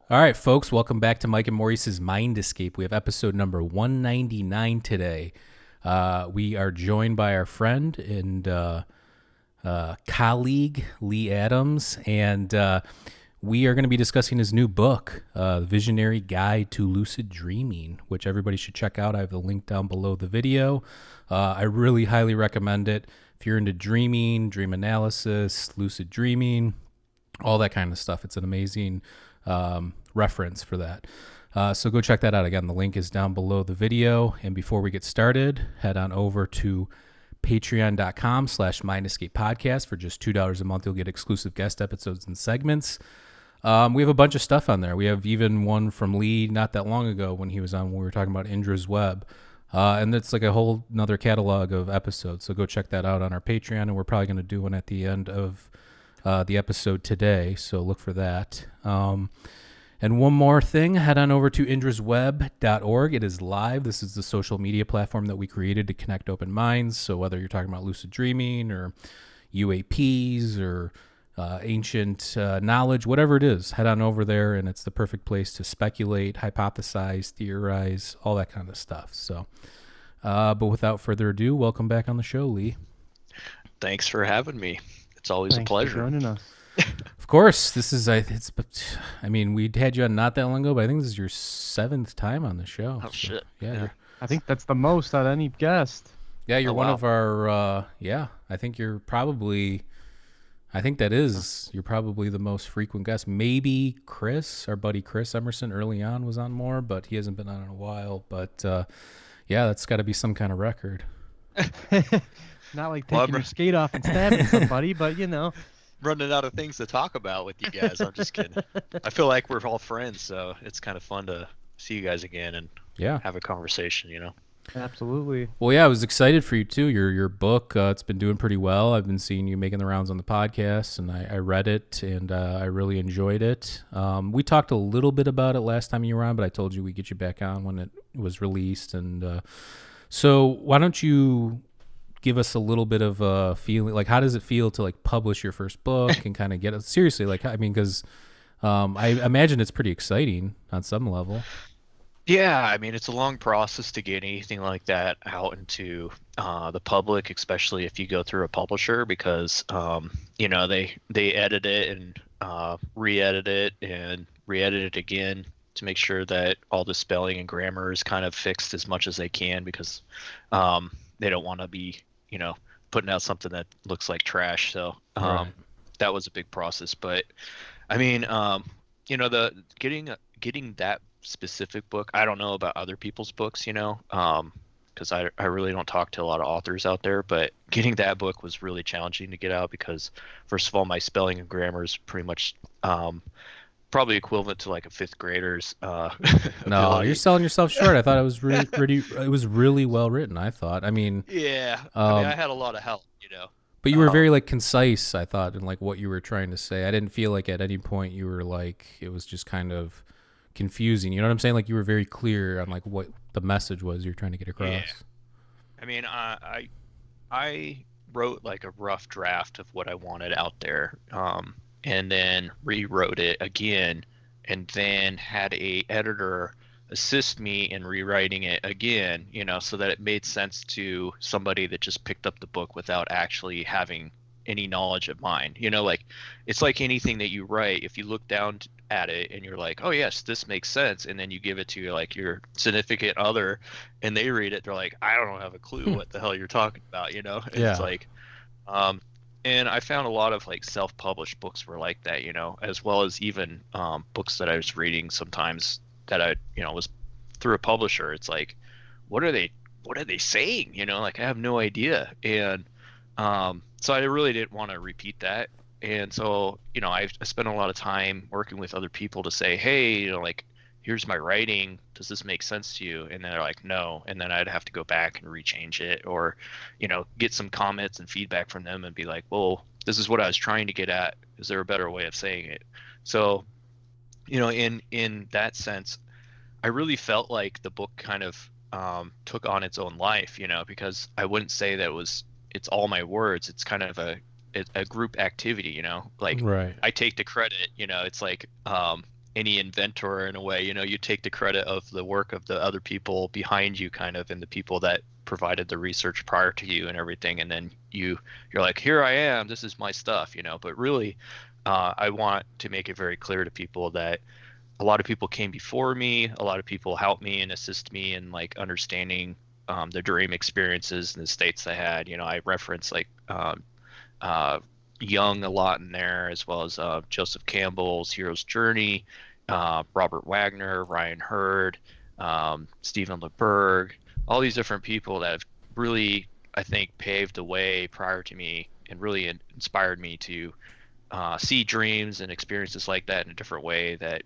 All right, folks, welcome back to Mike and Maurice's Mind Escape. We have episode number 199 today. We are joined by our friend and colleague, Lee Adams, and we are going to be discussing his new book, The Visionary Guide to Lucid Dreaming, which everybody should check out. I have the link down below the video. I really highly recommend it. If you're into dreaming, dream analysis, lucid dreaming, all that kind of stuff, it's an amazing reference for that. So go check that out. Again, the link is down below the video. And before we get started, head on over to patreon.com/mindescapepodcast. For just $2 a month, you'll get exclusive guest episodes and segments. We have a bunch of stuff on there. We have even one from Lee not that long ago when he was on, when we were talking about Indra's Web. And it's like a whole another catalog of episodes. So go check that out on our Patreon. And we're probably going to do one at the end of the episode today. So look for that. And one more thing, head on over to indrasweb.org. It is live. This is the social media platform that we created to connect open minds. So whether you're talking about lucid dreaming or UAPs or ancient knowledge, whatever it is, head on over there, and it's the perfect place to speculate, hypothesize, theorize, all that kind of stuff. So, but without further ado, welcome back on the show, Lee. Thanks for having me. It's always a pleasure. For joining us. Of course, this is I mean, we had you on not that long ago, but I think this is your 7th time on the show. Oh, so, shit. Yeah. I think that's the most out of any guest. Yeah, you're one wow. of our, I think you're probably the most frequent guest. Maybe Chris, our buddy Chris Emerson early on was on more, but he hasn't been on in a while. But yeah, that's got to be some kind of record. Not like taking your skate off and stabbing somebody, but you know. Running out of things to talk about with you guys. I'm just kidding. I feel like we're all friends, so it's kind of fun to see you guys again and have a conversation, you know? Absolutely. Well, yeah, I was excited for you too. Your book, it's been doing pretty well. I've been seeing you making the rounds on the podcast, and I read it, and I really enjoyed it. We talked a little bit about it last time you were on, but I told you we'd get you back on when it was released. And so why don't you give us a little bit of a feeling, like how does it feel to like publish your first book and kind of get it seriously? Like, I mean, because I imagine it's pretty exciting on some level. Yeah, I mean, it's a long process to get anything like that out into the public, especially if you go through a publisher, because you know, they edit it and re-edit it and re-edit it again to make sure that all the spelling and grammar is kind of fixed as much as they can, because they don't want to be, you know, putting out something that looks like trash. So Right. that was a big process. But I mean, you know, the getting that specific book, I don't know about other people's books, you know, because I really don't talk to a lot of authors out there, but getting that book was really challenging to get out because, first of all, my spelling and grammar is pretty much probably equivalent to like a 5th grader's. No, ability. you're selling yourself short. I thought it was it was really well written. I thought. I mean, Yeah, I mean, I had a lot of help, you know. but you were very like concise, I thought, in like what you were trying to say. I didn't feel like at any point you were like it was just kind of confusing. You know what I'm saying? Like you were very clear on like what the message was you're trying to get across. Yeah. I mean, I wrote like a rough draft of what I wanted out there, and then rewrote it again, and then had a editor assist me in rewriting it again, you know, so that it made sense to somebody that just picked up the book without actually having any knowledge of mine. You know, like it's like anything that you write, if you look down at it and you're like, oh yes, this makes sense, and then you give it to like your significant other and they read it, they're like, I don't have a clue what the hell you're talking about, you know? Yeah. It's like and I found a lot of like self-published books were like that, you know, as well as even books that I was reading sometimes that I, you know, was through a publisher. It's like, what are they saying? You know, like I have no idea. And so I really didn't want to repeat that. And so, you know, I spent a lot of time working with other people to say, hey, you know, like, here's my writing. Does this make sense to you? And they're like, no. And then I'd have to go back and rechange it, or, you know, get some comments and feedback from them and be like, well, this is what I was trying to get at. Is there a better way of saying it? So, you know, in that sense, I really felt like the book kind of took on its own life, you know, because I wouldn't say that it's all my words. It's kind of a group activity, you know, like Right. I take the credit, you know, it's like any inventor in a way. You know, you take the credit of the work of the other people behind you, kind of, and the people that provided the research prior to you and everything, and then you're like, here I am, this is my stuff, you know. But really, I want to make it very clear to people that a lot of people came before me, a lot of people helped me and assist me in like understanding the dream experiences and the states I had. You know, I reference like uh, Jung a lot in there, as well as Joseph Campbell's Hero's Journey, Robert Wagner, Ryan Hurd, Stephen LeBerg, all these different people that have really, I think, paved the way prior to me and really inspired me to see dreams and experiences like that in a different way that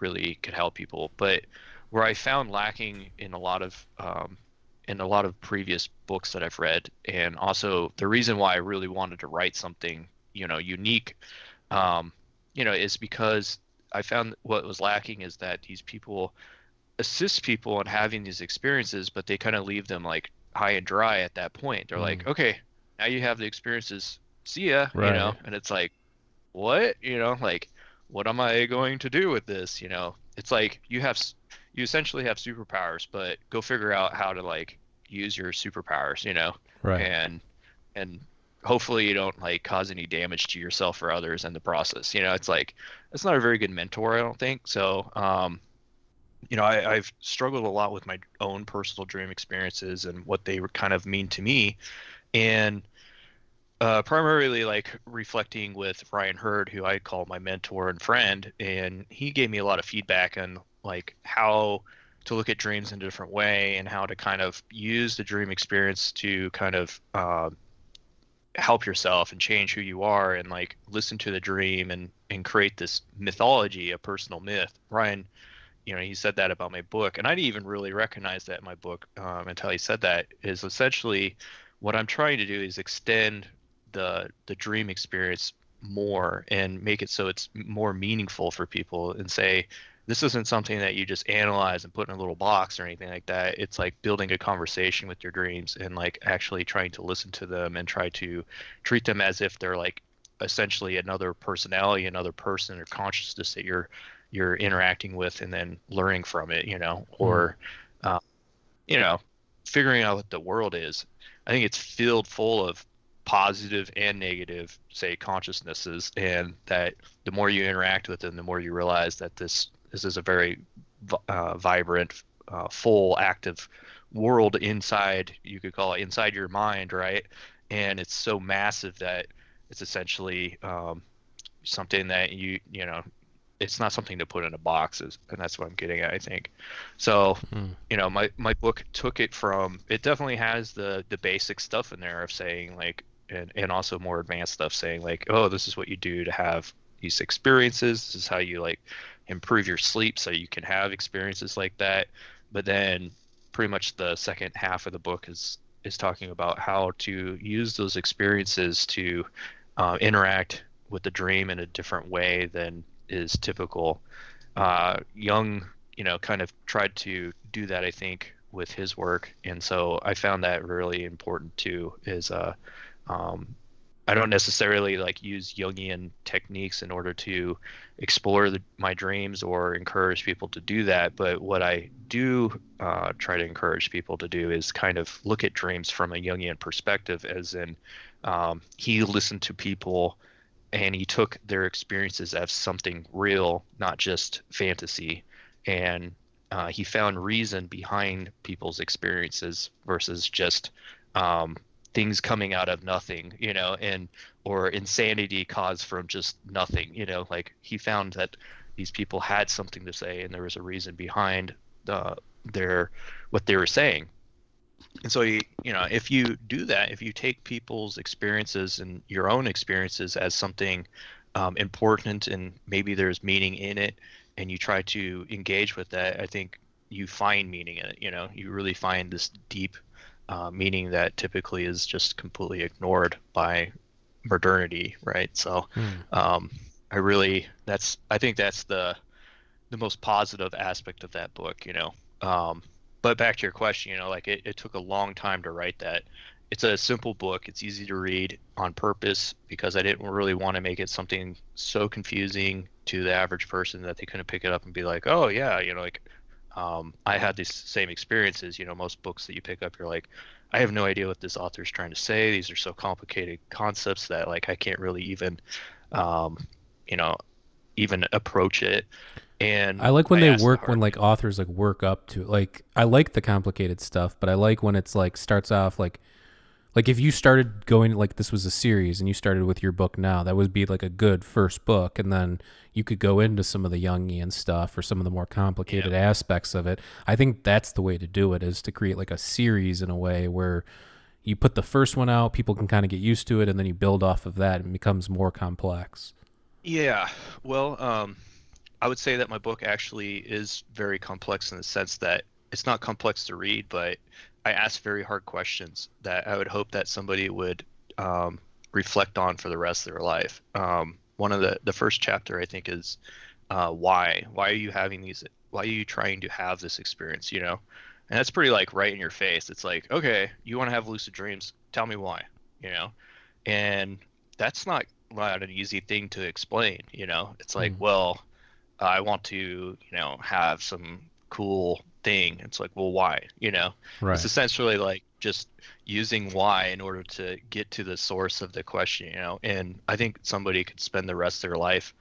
really could help people. But where I found lacking in a lot of previous books that I've read, and also the reason why I really wanted to write something, you know, unique, you know, is because I found what was lacking is that these people assist people in having these experiences, but they kind of leave them like high and dry at that point. They're like, okay, now you have the experiences, see ya, you know. Right. And it's like, what, you know, like, what am I going to do with this, you know? It's like you essentially have superpowers, but go figure out how to like use your superpowers, you know. Right. And hopefully you don't like cause any damage to yourself or others in the process, you know. It's like, it's not a very good mentor, I don't think so. You know, I've struggled a lot with my own personal dream experiences and what they kind of mean to me, and primarily like reflecting with Ryan Hurd, who I call my mentor and friend, and he gave me a lot of feedback on like how to look at dreams in a different way and how to kind of use the dream experience to kind of help yourself and change who you are, and like listen to the dream and create this mythology, a personal myth. Ryan, you know, he said that about my book, and I didn't even really recognize that in my book until he said that. Is essentially what I'm trying to do is extend the dream experience more and make it so it's more meaningful for people, and say this isn't something that you just analyze and put in a little box or anything like that. It's like building a conversation with your dreams and like actually trying to listen to them and try to treat them as if they're like essentially another personality, another person or consciousness that you're interacting with, and then learning from it, you know, or you know, figuring out what the world is. I think it's filled full of positive and negative, say, consciousnesses, and that the more you interact with them, the more you realize that this is a very vibrant, full, active world inside, you could call it inside your mind, right? And it's so massive that it's essentially something that you know, it's not something to put in a box, and that's what I'm getting at, I think. So, you know, my book took it from, it definitely has the basic stuff in there of saying like, and also more advanced stuff saying like, oh, this is what you do to have these experiences. This is how you like improve your sleep so you can have experiences like that. But then pretty much the second half of the book is talking about how to use those experiences to interact with the dream in a different way than is typical. Jung, you know, kind of tried to do that, I think, with his work, and so I found that really important too. Is I don't necessarily like use Jungian techniques in order to explore my dreams or encourage people to do that, but what I do try to encourage people to do is kind of look at dreams from a Jungian perspective, as in he listened to people and he took their experiences as something real, not just fantasy. And he found reason behind people's experiences versus just things coming out of nothing, you know, and or insanity caused from just nothing, you know. Like he found that these people had something to say and there was a reason behind their what they were saying. And so, you know, if you do that, if you take people's experiences and your own experiences as something important, and maybe there's meaning in it, and you try to engage with that, I think you find meaning in it. You know, you really find this deep meaning that typically is just completely ignored by modernity, right? So, I think that's the most positive aspect of that book, you know. But back to your question, you know, like it took a long time to write that. It's a simple book. It's easy to read on purpose because I didn't really want to make it something so confusing to the average person that they couldn't pick it up and be like, oh yeah, like I had these same experiences. Most books that you pick up, you're like, I have no idea what this author's trying to say. These are so complicated concepts that like I can't really even you know even approach it. And I like when they work, when like authors like work up to it. Like I like the complicated stuff, but I like when it's like starts off like if you started going, like this was a series and you started with your book now, that would be like a good first book, and then you could go into some of the Jungian stuff or some of the more complicated aspects of it. I think that's the way to do it, is to create like a series in a way where you put the first one out, people can kind of get used to it, and then you build off of that and it becomes more complex. Yeah, well, I would say that my book actually is very complex in the sense that it's not complex to read, but I ask very hard questions that I would hope that somebody would reflect on for the rest of their life. One of the first chapter I think is why are you having these? Why are you trying to have this experience? And that's pretty like right in your face. It's like, okay, you want to have lucid dreams? Tell me why. And that's not an easy thing to explain. It's like, well, I want to, have some cool thing. It's like, well, why? Right. It's essentially like just using why in order to get to the source of the question. And I think somebody could spend the rest of their life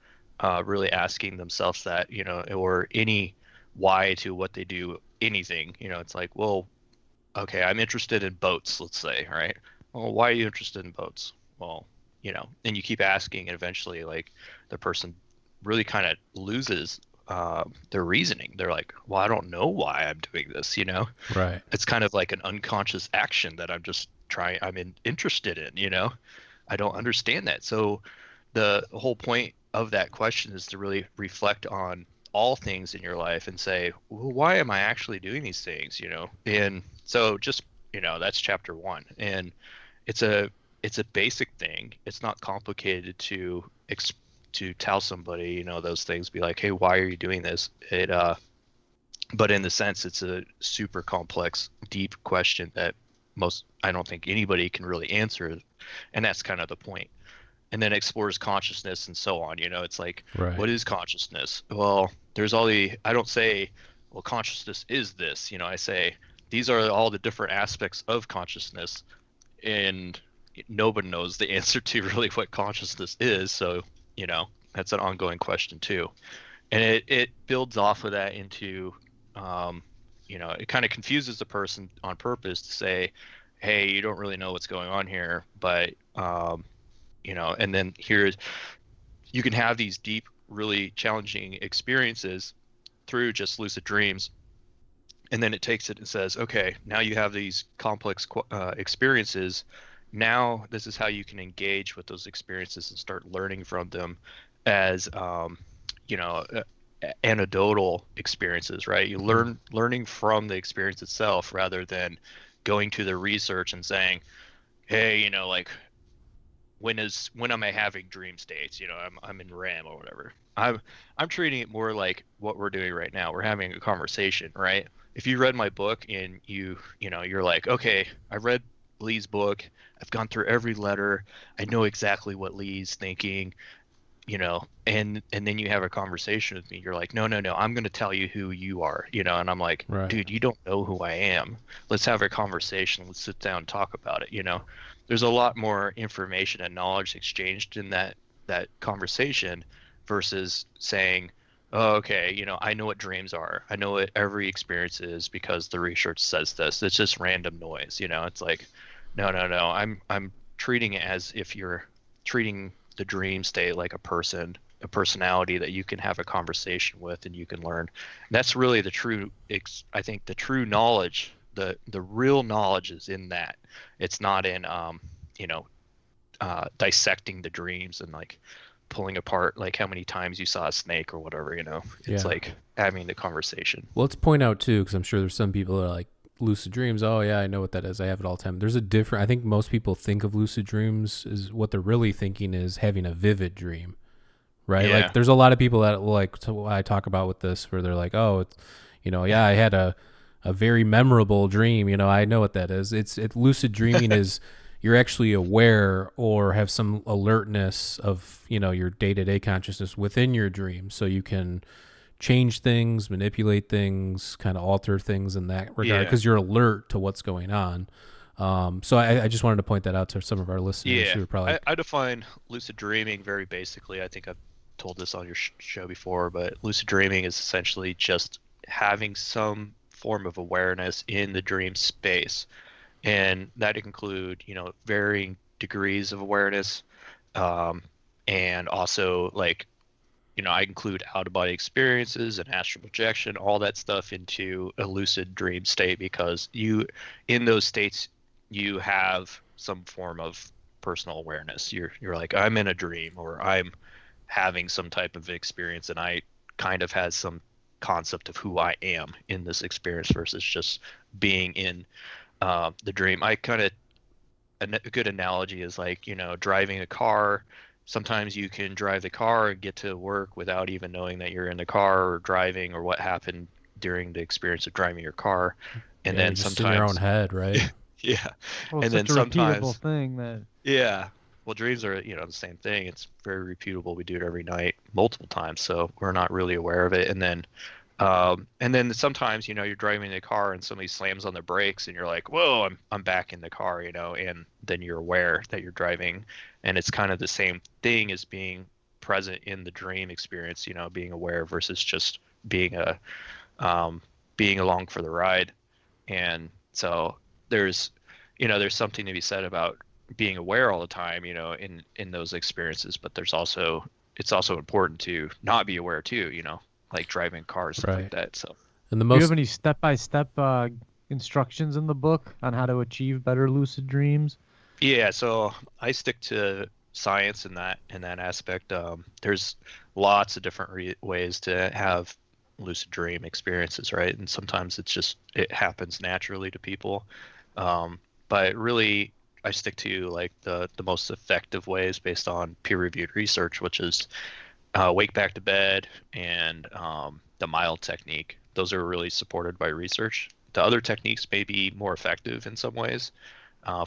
really asking themselves that, or any why to what they do, anything. It's like, well, okay, I'm interested in boats, let's say, right? Well, why are you interested in boats? Well, and you keep asking, and eventually like the person really kind of loses their reasoning. They're like, well, I don't know why I'm doing this, Right. It's kind of like an unconscious action that I'm interested in, I don't understand that. So the whole point of that question is to really reflect on all things in your life and say, well, why am I actually doing these things, And so just, that's chapter 1. And it's a basic thing. It's not complicated to tell somebody, those things, be like, hey, why are you doing this? But in the sense, it's a super complex, deep question that I don't think anybody can really answer. And that's kind of the point. And then explores consciousness and so on. It's like, right. What is consciousness? Well, I don't say, well, consciousness is this, I say, these are all the different aspects of consciousness, and nobody knows the answer to really what consciousness is. So, that's an ongoing question too. And it builds off of that into, it kind of confuses the person on purpose to say, hey, you don't really know what's going on here, but, and then you can have these deep, really challenging experiences through just lucid dreams. And then it takes it and says, okay, now you have these complex experiences. Now this is how you can engage with those experiences and start learning from them as anecdotal experiences, right? You learning from the experience itself rather than going to the research and saying, hey, like when am I having dream states? I'm in REM or whatever. I'm treating it more like what we're doing right now. We're having a conversation, right? If you read my book and you're like, okay, I read Lee's book, I've gone through every letter, I know exactly what Lee's thinking, and then you have a conversation with me, you're like, no, I'm going to tell you who you are, and I'm like, right. Dude, you don't know who I am. Let's have a conversation. Let's sit down and talk about it. There's a lot more information and knowledge exchanged in that conversation versus saying, oh, okay, I know what dreams are. I know what every experience is because the research says this. It's just random noise. It's like, no. I'm treating it as if you're treating the dream state like a personality that you can have a conversation with and you can learn. And that's really I think the true knowledge, the real knowledge is in that. It's not in, dissecting the dreams and like pulling apart like how many times you saw a snake or whatever, it's like having the conversation. Well, let's point out too, because I'm sure there's some people that are like, lucid dreams, oh yeah, I know what that is, I have it all the time. There's I think most people think of lucid dreams is what they're really thinking is having a vivid dream, right? Yeah. Like there's a lot of people that like I talk about with this where they're like, oh, it's, I had a very memorable dream, I know what that is. Lucid dreaming is you're actually aware or have some alertness of, your day-to-day consciousness within your dream, so you can change things, manipulate things, kind of alter things in that regard, because you're alert to what's going on. So I just wanted to point that out to some of our listeners who are probably I define lucid dreaming very basically. I think I've told this on your show before, but lucid dreaming is essentially just having some form of awareness in the dream space, and that include varying degrees of awareness, and also like I include out of body experiences and astral projection, all that stuff into a lucid dream state, because in those states, you have some form of personal awareness. You're like, I'm in a dream, or I'm having some type of experience, and I kind of has some concept of who I am in this experience versus just being in the dream. A good analogy is like, driving a car. Sometimes you can drive the car and get to work without even knowing that you're in the car or driving, or what happened during the experience of driving your car. And then just sometimes in your own head, right? yeah. Well, And it's then such a repeatable sometimes thing that. yeah. Well, dreams are, the same thing. It's very repeatable. We do it every night, multiple times, so we're not really aware of it. And then sometimes, you're driving the car and somebody slams on the brakes, and you're like, "Whoa, I'm back in the car," and then you're aware that you're driving, and it's kind of the same thing as being present in the dream experience. Being aware versus just being being along for the ride. And so there's something to be said about being aware all the time, in those experiences, but it's also important to not be aware too, like driving cars, stuff like that. So, and do you have any step-by-step instructions in the book on how to achieve better lucid dreams? Yeah, so I stick to science in that aspect. There's lots of different ways to have lucid dream experiences, right? And sometimes it happens naturally to people. But really, I stick to like the most effective ways based on peer-reviewed research, which is wake back to bed and the mild technique. Those are really supported by research. The other techniques may be more effective in some ways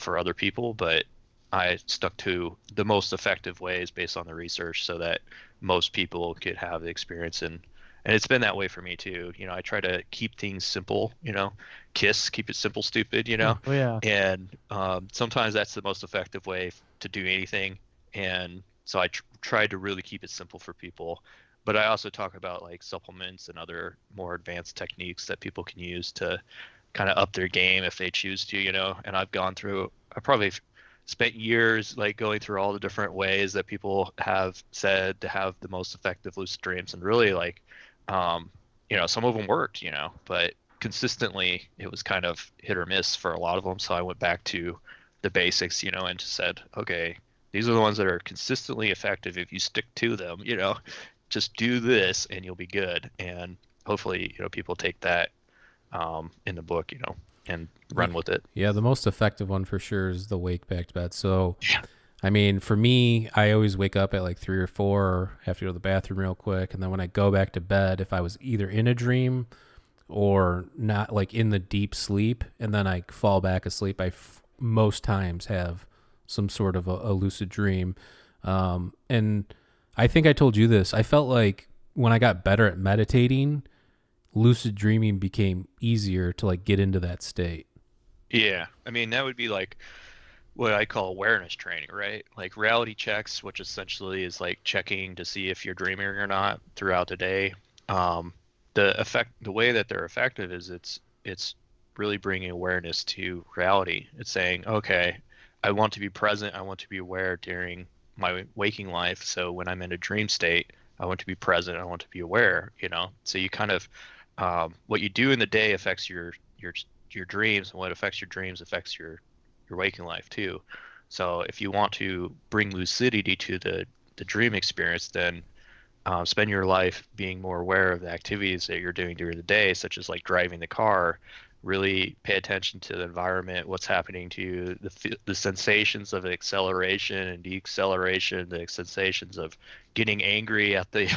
for other people, but I stuck to the most effective ways based on the research, so that most people could have the experience. And it's been that way for me too. I try to keep things simple, keep it simple, stupid, Oh, yeah. and sometimes that's the most effective way to do anything. And so I tried to really keep it simple for people. But I also talk about like supplements and other more advanced techniques that people can use to kind of up their game if they choose to, and I probably spent years like going through all the different ways that people have said to have the most effective lucid dreams, and really like some of them worked, but consistently it was kind of hit or miss for a lot of them. So I went back to the basics, and just said, okay, these are the ones that are consistently effective. If you stick to them, just do this and you'll be good. And hopefully, people take that in the book, and run with it. Yeah, the most effective one for sure is the wake back to bed. So I mean, for me, I always wake up at like 3 or 4, or have to go to the bathroom real quick. And then when I go back to bed, if I was either in a dream or not, like in the deep sleep, and then I fall back asleep, most times have some sort of a lucid dream. And I think I told you this. I felt like when I got better at meditating, lucid dreaming became easier to like get into that state. Yeah. I mean, that would be like what I call awareness training, right? Like reality checks, which essentially is like checking to see if you're dreaming or not throughout the day. The way that they're effective is it's really bringing awareness to reality. It's saying, okay, I want to be present. I want to be aware during my waking life. So when I'm in a dream state, I want to be present. I want to be aware. So you kind of what you do in the day affects your dreams, and what affects your dreams affects your waking life too. So if you want to bring lucidity to the dream experience, then spend your life being more aware of the activities that you're doing during the day, such as like driving the car. Really pay attention to the environment, what's happening to you, the sensations of acceleration and deceleration, the sensations of getting angry at the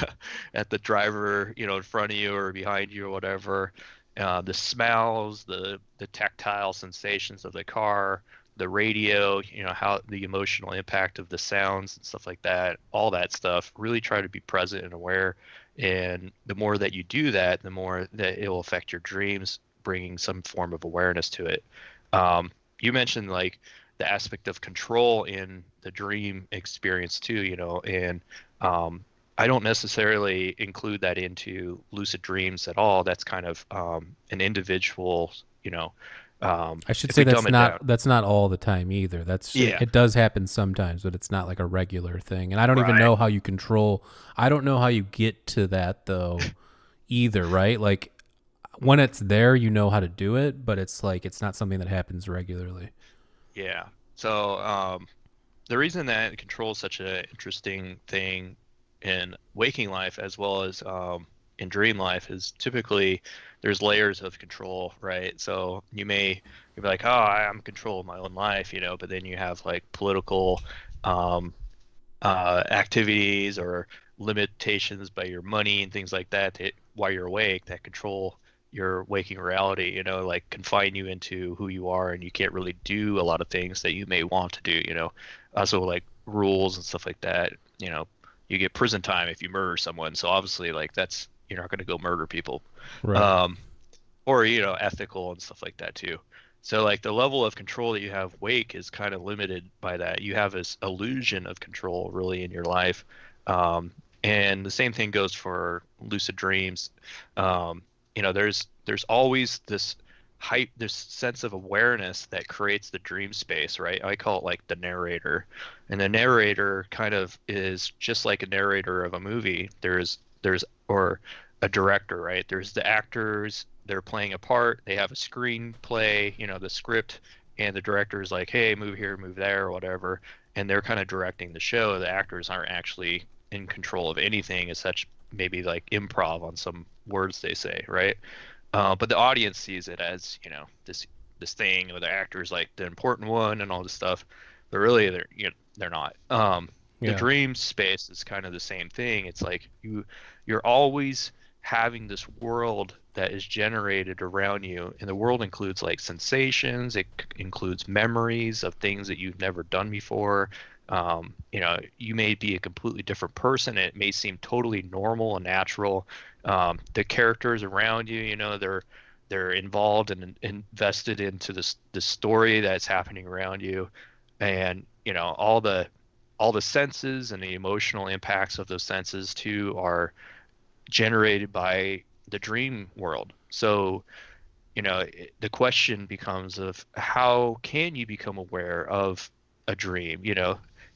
at the driver, in front of you or behind you or whatever, the smells, the tactile sensations of the car, the radio, how the emotional impact of the sounds and stuff like that, all that stuff. Really try to be present and aware. And the more that you do that, the more that it will affect your dreams, bringing some form of awareness to it. You mentioned like the aspect of control in the dream experience too, and I don't necessarily include that into lucid dreams at all. That's kind of an individual, I should if say we dumb it down. that's not all the time either. Yeah, it does happen sometimes, but it's not like a regular thing. And I don't even right. know how you control. I don't know how you get to that though, either. Right? Like when it's there, you know how to do it, but it's like it's not something that happens regularly. Yeah. So the reason that control is such an interesting thing in waking life as well as in dream life is typically there's layers of control, right? So you be like, oh, I'm in control of my own life, but then you have like political um, activities or limitations by your money and things like that, while you're awake that control your waking reality, like confine you into who you are, and you can't really do a lot of things that you may want to do, also like rules and stuff like that. You get prison time if you murder someone, so obviously like that's you're not going to go murder people. Right. Or ethical and stuff like that too. So like the level of control that you have wake is kind of limited by that. You have this illusion of control really in your life. And the same thing goes for lucid dreams. There's always this hype, this sense of awareness that creates the dream space, right? I call it like the narrator. And the narrator kind of is just like a narrator of a movie. Or a director, right? There's the actors, they're playing a part, they have a screenplay, the script, and the director is like, hey, move here, move there, or whatever, and they're kind of directing the show. The actors aren't actually in control of anything as such, maybe like improv on some words they say, right? But the audience sees it as, this thing, or the actor is like the important one and all this stuff, but really they're not. The dream space is kind of the same thing. It's like you're always having this world that is generated around you, and the world includes like sensations, it includes memories of things that you've never done before. You may be a completely different person, and it may seem totally normal and natural. The characters around you, they're involved and invested into the story that's happening around you, and all the senses and the emotional impacts of those senses too are generated by the dream world. So, the question becomes of how can you become aware of a dream?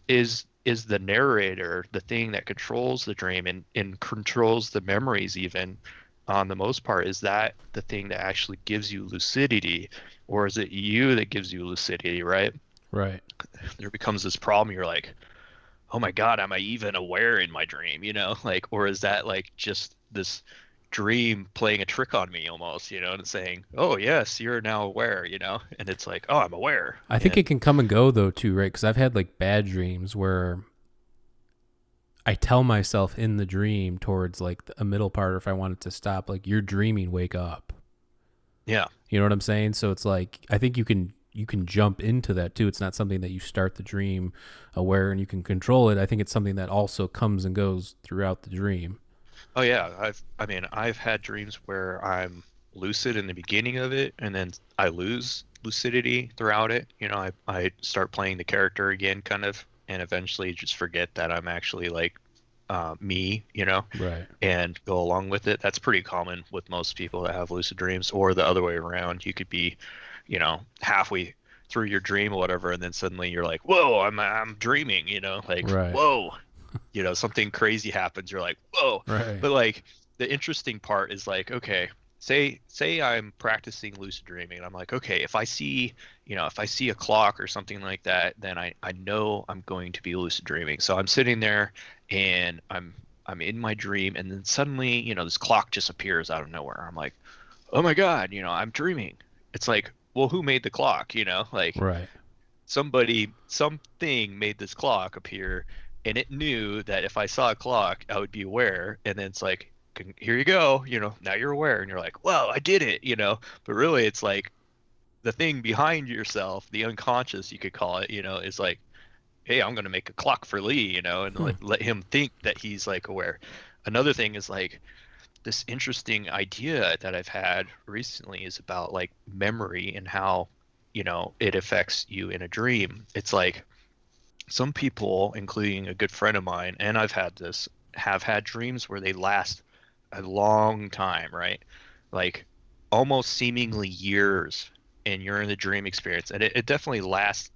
Is the narrator the thing that controls the dream and controls the memories even on the most part? Is that the thing that actually gives you lucidity, or is it you that gives you lucidity, right? Right. There becomes this problem. You're like, oh my God, am I even aware in my dream? Or is that like just this dream playing a trick on me almost, and saying, oh yes, you're now aware, and it's like, oh, I'm aware. I think it can come and go though too, right? Because I've had like bad dreams where I tell myself in the dream towards like a middle part, or if I wanted to stop, like, you're dreaming, wake up. Yeah. You know what I'm saying? So it's like, I think you can jump into that too. It's not something that you start the dream aware and you can control it. I think it's something that also comes and goes throughout the dream. Oh yeah. I've had dreams where I'm lucid in the beginning of it, and then I lose lucidity throughout it. I start playing the character again kind of, and eventually just forget that I'm actually like me, Right. and go along with it. That's pretty common with most people that have lucid dreams, or the other way around. You could be, halfway through your dream or whatever, and then suddenly you're like, whoa, I'm dreaming, like, right. Whoa, something crazy happens. You're like, whoa. Right. But like the interesting part is like, okay, say I'm practicing lucid dreaming, and I'm like, okay, if I see a clock or something like that, then I know I'm going to be lucid dreaming. So I'm sitting there and I'm in my dream, and then suddenly, this clock just appears out of nowhere. I'm like, oh my God, I'm dreaming. It's like, well, who made the clock? Like, right. Something made this clock appear, and it knew that if I saw a clock, I would be aware. And then it's like, here you go, now you're aware, and you're like, wow, I did it, but really it's like the thing behind yourself, the unconscious, you could call it, is like, hey, I'm going to make a clock for Lee, and Hmm. let him think that he's like aware. Another thing is like this interesting idea that I've had recently is about like memory and how, it affects you in a dream. It's like some people, including a good friend of mine, and I've had this, have had dreams where they last a long time, right? Like almost seemingly years, and you're in the dream experience. And it definitely lasts,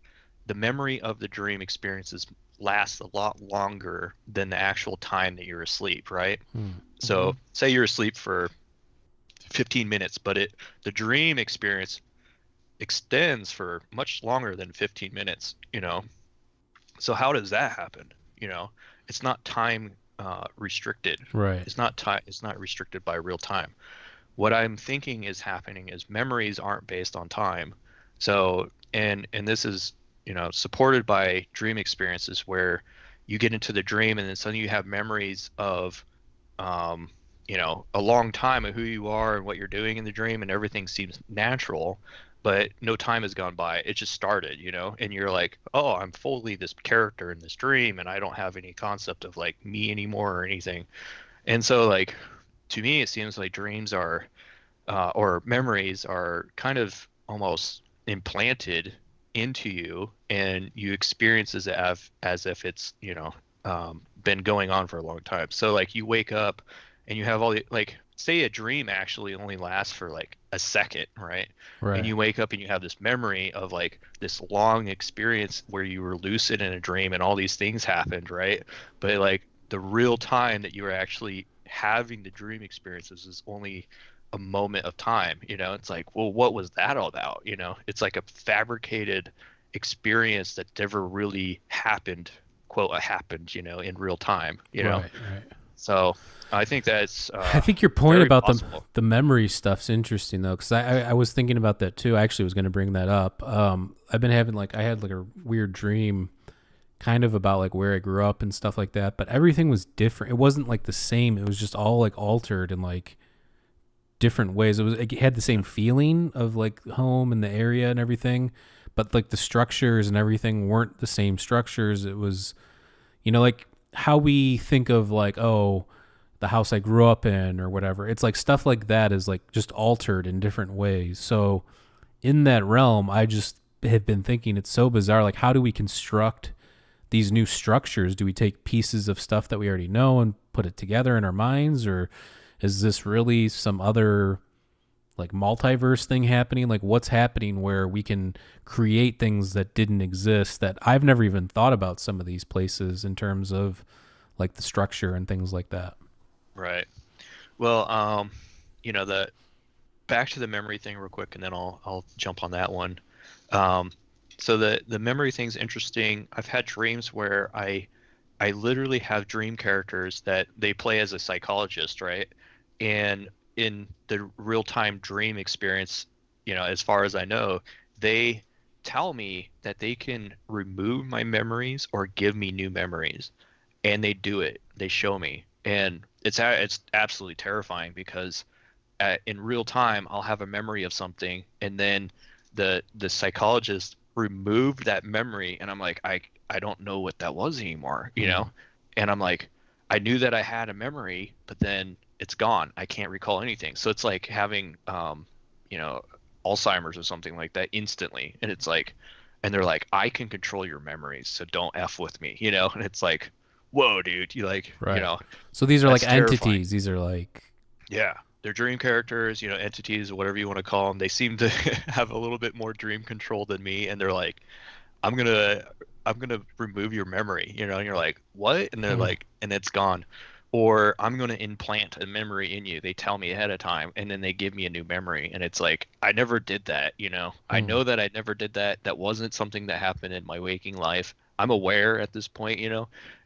the memory of the dream experiences lasts a lot longer than the actual time that you're asleep, right? Hmm. So say you're asleep for 15 minutes, but the dream experience extends for much longer than 15 minutes. So how does that happen? You know, it's not time restricted. Right. It's not time. It's not restricted by real time. What I'm thinking is happening is memories aren't based on time. So and this is supported by dream experiences where you get into the dream and then suddenly you have memories of um, a long time of who you are and what you're doing in the dream, and everything seems natural, but no time has gone by. It just started, and you're like, oh, I'm fully this character in this dream, and I don't have any concept of like me anymore or anything. And so, like, to me, it seems like dreams are, or memories are kind of almost implanted into you, and you experience as if it's, been going on for a long time. So, like, you wake up and you have all the, like, say a dream actually only lasts for like a second, right? And Right. you wake up and you have this memory of like this long experience where you were lucid in a dream and all these things happened, right? But like the real time that you were actually having the dream experiences is only a moment of time. It's like, well, what was that all about? It's like a fabricated experience that never really happened, quote, happened, in real time. Right. Right. So I think that's I think your point very about possible. the memory stuff's interesting though, because I was thinking about that too. I actually was going to bring that up. I've been having like, I had like a weird dream, kind of about like where I grew up and stuff like that, but everything was different. It wasn't like the same. It was just all like altered in like different ways. It had the same feeling of like home and the area and everything, but like the structures and everything weren't the same structures. It was, like how we think of like, oh, the house I grew up in or whatever. It's like stuff like that is like just altered in different ways. So in that realm, I just have been thinking it's so bizarre. Like, how do we construct these new structures? Do we take pieces of stuff that we already know and put it together in our minds, or is this really some other like multiverse thing happening? Like, what's happening where we can create things that didn't exist, that I've never even thought about some of these places in terms of like the structure and things like that. Right. Well, the back to the memory thing real quick, and then I'll jump on that one. Um, so the memory thing's interesting. I've had dreams where I literally have dream characters that they play as a psychologist, right? And in the real-time dream experience, as far as I know, they tell me that they can remove my memories or give me new memories, and they do it. They show me, and it's absolutely terrifying because in real time I'll have a memory of something, and then the psychologist removed that memory, and I'm like, I don't know what that was anymore. Mm. And I'm like, I knew that I had a memory, but then it's gone. I can't recall anything. So it's like having you know Alzheimer's or something like that instantly, and it's like, and they're like, I can control your memories, so don't f with me. And it's like, whoa, dude, you like, Right. So these are like that's terrifying. entities. These are like, Yeah, they're dream characters, entities, whatever you want to call them. They seem to have a little bit more dream control than me, and they're like, I'm gonna, I'm gonna remove your memory, and you're like, what? And they're hmm, like, and it's gone. Or I'm gonna implant a memory in you. They tell me ahead of time, and then they give me a new memory, and it's like, I never did that. I hmm. know that I never did that. That wasn't something that happened in my waking life. I'm aware at this point,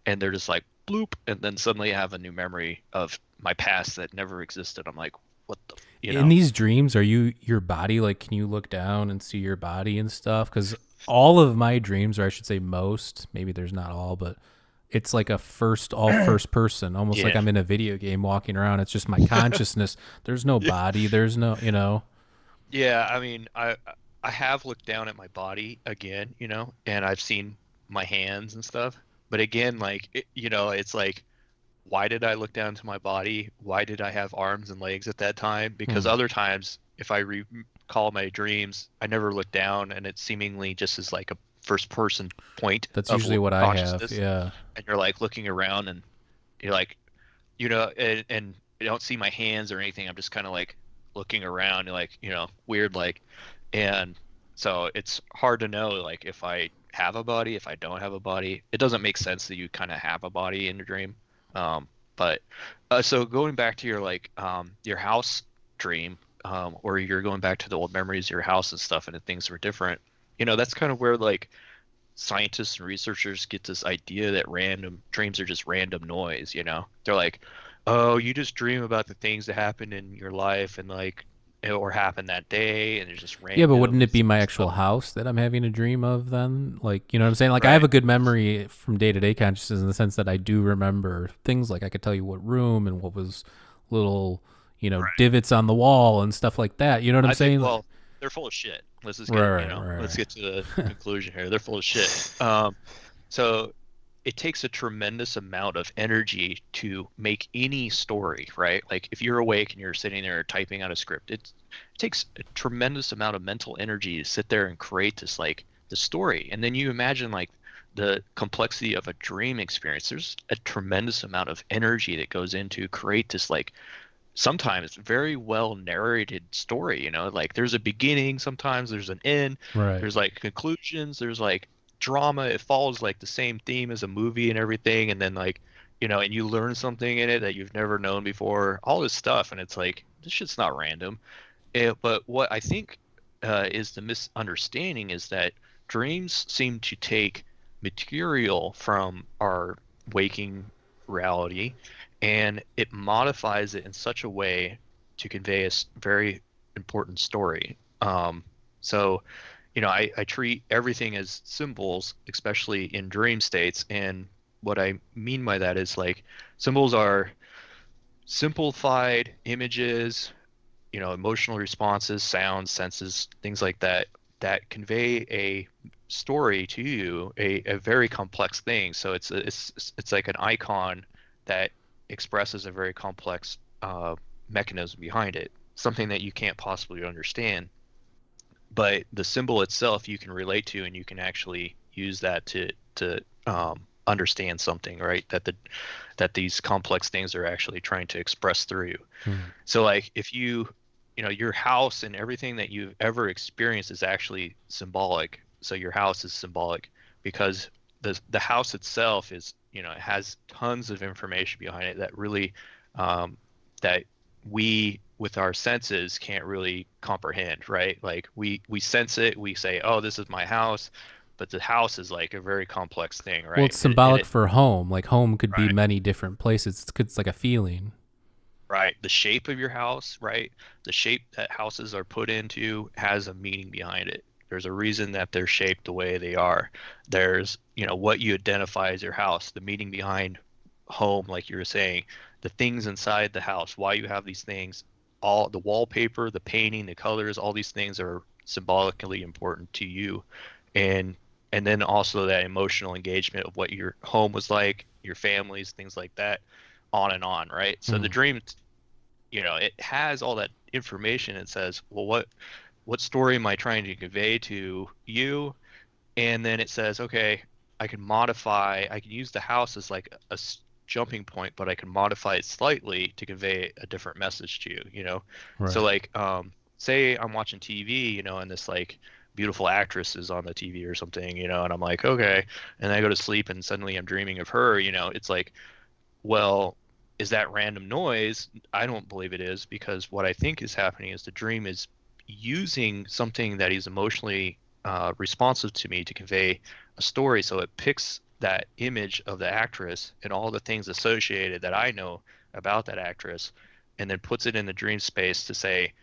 and they're just like, bloop, and then suddenly I have a new memory of my past that never existed. I'm like, what the, you In know? these dreams, are you your body? Like, can you look down and see your body and stuff? Because all of my dreams, or I should say most, maybe there's not all, but it's like a all first person, almost like Yeah. I'm in a video game walking around. It's just my consciousness. There's no body. There's no. Yeah, I mean, I have looked down at my body again, and I've seen my hands and stuff. But again, like it's like, why did I look down to my body? Why did I have arms and legs at that time? Because Hmm. other times, if I recall my dreams, I never look down, and it seemingly just is like a first person point That's of usually what I have. consciousness, Yeah. and you're like looking around, and you're like, and you don't see my hands or anything. I'm just kind of like looking around, like, weird, like, and so it's hard to know, like, if I have a body, if I don't have a body. It doesn't make sense that you kind of have a body in your dream. But so going back to your like your house dream, or you're going back to the old memories of your house and stuff, and if things were different. That's kind of where like scientists and researchers get this idea that random dreams are just random noise. They're like, oh, you just dream about the things that happened in your life and like or happened that day, and there's just Yeah, but wouldn't random it be my stuff. actual house that I'm having a dream of then? Like, you know what I'm saying? Like, I have Right. a good memory from day to day consciousness in the sense that I do remember things. Like, I could tell you what room and what was little, Right. divots on the wall and stuff like that. You know what I'm I think, saying? well, they're full of shit. Let's just get, Right, right, let's get to the conclusion here. They're full of shit. So it takes a tremendous amount of energy to make any story, right? Like if you're awake and you're sitting there typing out a script, it takes a tremendous amount of mental energy to sit there and create this like the story. And then you imagine like the complexity of a dream experience. There's a tremendous amount of energy that goes into create this like sometimes very well narrated story. Like there's a beginning, sometimes there's an end, right. there's like conclusions, there's like drama. It follows like the same theme as a movie and everything, and then like and you learn something in it that you've never known before, all this stuff. And it's like, this shit's not random. But what I think is the misunderstanding is that dreams seem to take material from our waking reality, and it modifies it in such a way to convey a very important story. So, I treat everything as symbols, especially in dream states. And what I mean by that is like symbols are simplified images, emotional responses, sounds, senses, things like that, that convey a story to you, a very complex thing. So it's like an icon that expresses a very complex mechanism behind it, something that you can't possibly understand. But the symbol itself you can relate to, and you can actually use that to understand something, right? That these complex things are actually trying to express through you. Hmm. So like if your house and everything that you've ever experienced is actually symbolic. So your house is symbolic because the house itself is, it has tons of information behind it that really um, that we with our senses can't really comprehend, right? Like we sense it, we say, "Oh, this is my house," but the house is like a very complex thing, Well, right? it's And symbolic it for home. Like, home could be right. many different places. It's like a feeling. Right. The shape of your house, right? The shape that houses are put into has a meaning behind it. There's a reason that they're shaped the way they are. There's, what you identify as your house, the meaning behind home, like you were saying, the things inside the house, why you have these things, all the wallpaper, the painting, the colors, all these things are symbolically important to you. And and then also that emotional engagement of what your home was like, your families, things like that, on and on, right? So the Hmm. dream, it has all that information. It says, well, what story am I trying to convey to you? And then it says, okay, I can use the house as like a jumping point, but I can modify it slightly to convey a different message to you, So Right. like, say I'm watching TV, and this like beautiful actress is on the TV or something, and I'm like, okay, and I go to sleep and suddenly I'm dreaming of her, it's like, well, is that random noise? I don't believe it is, because what I think is happening is the dream is using something that is emotionally responsive to me to convey a story. So it picks that image of the actress and all the things associated that I know about that actress, and then puts it in the dream space to say,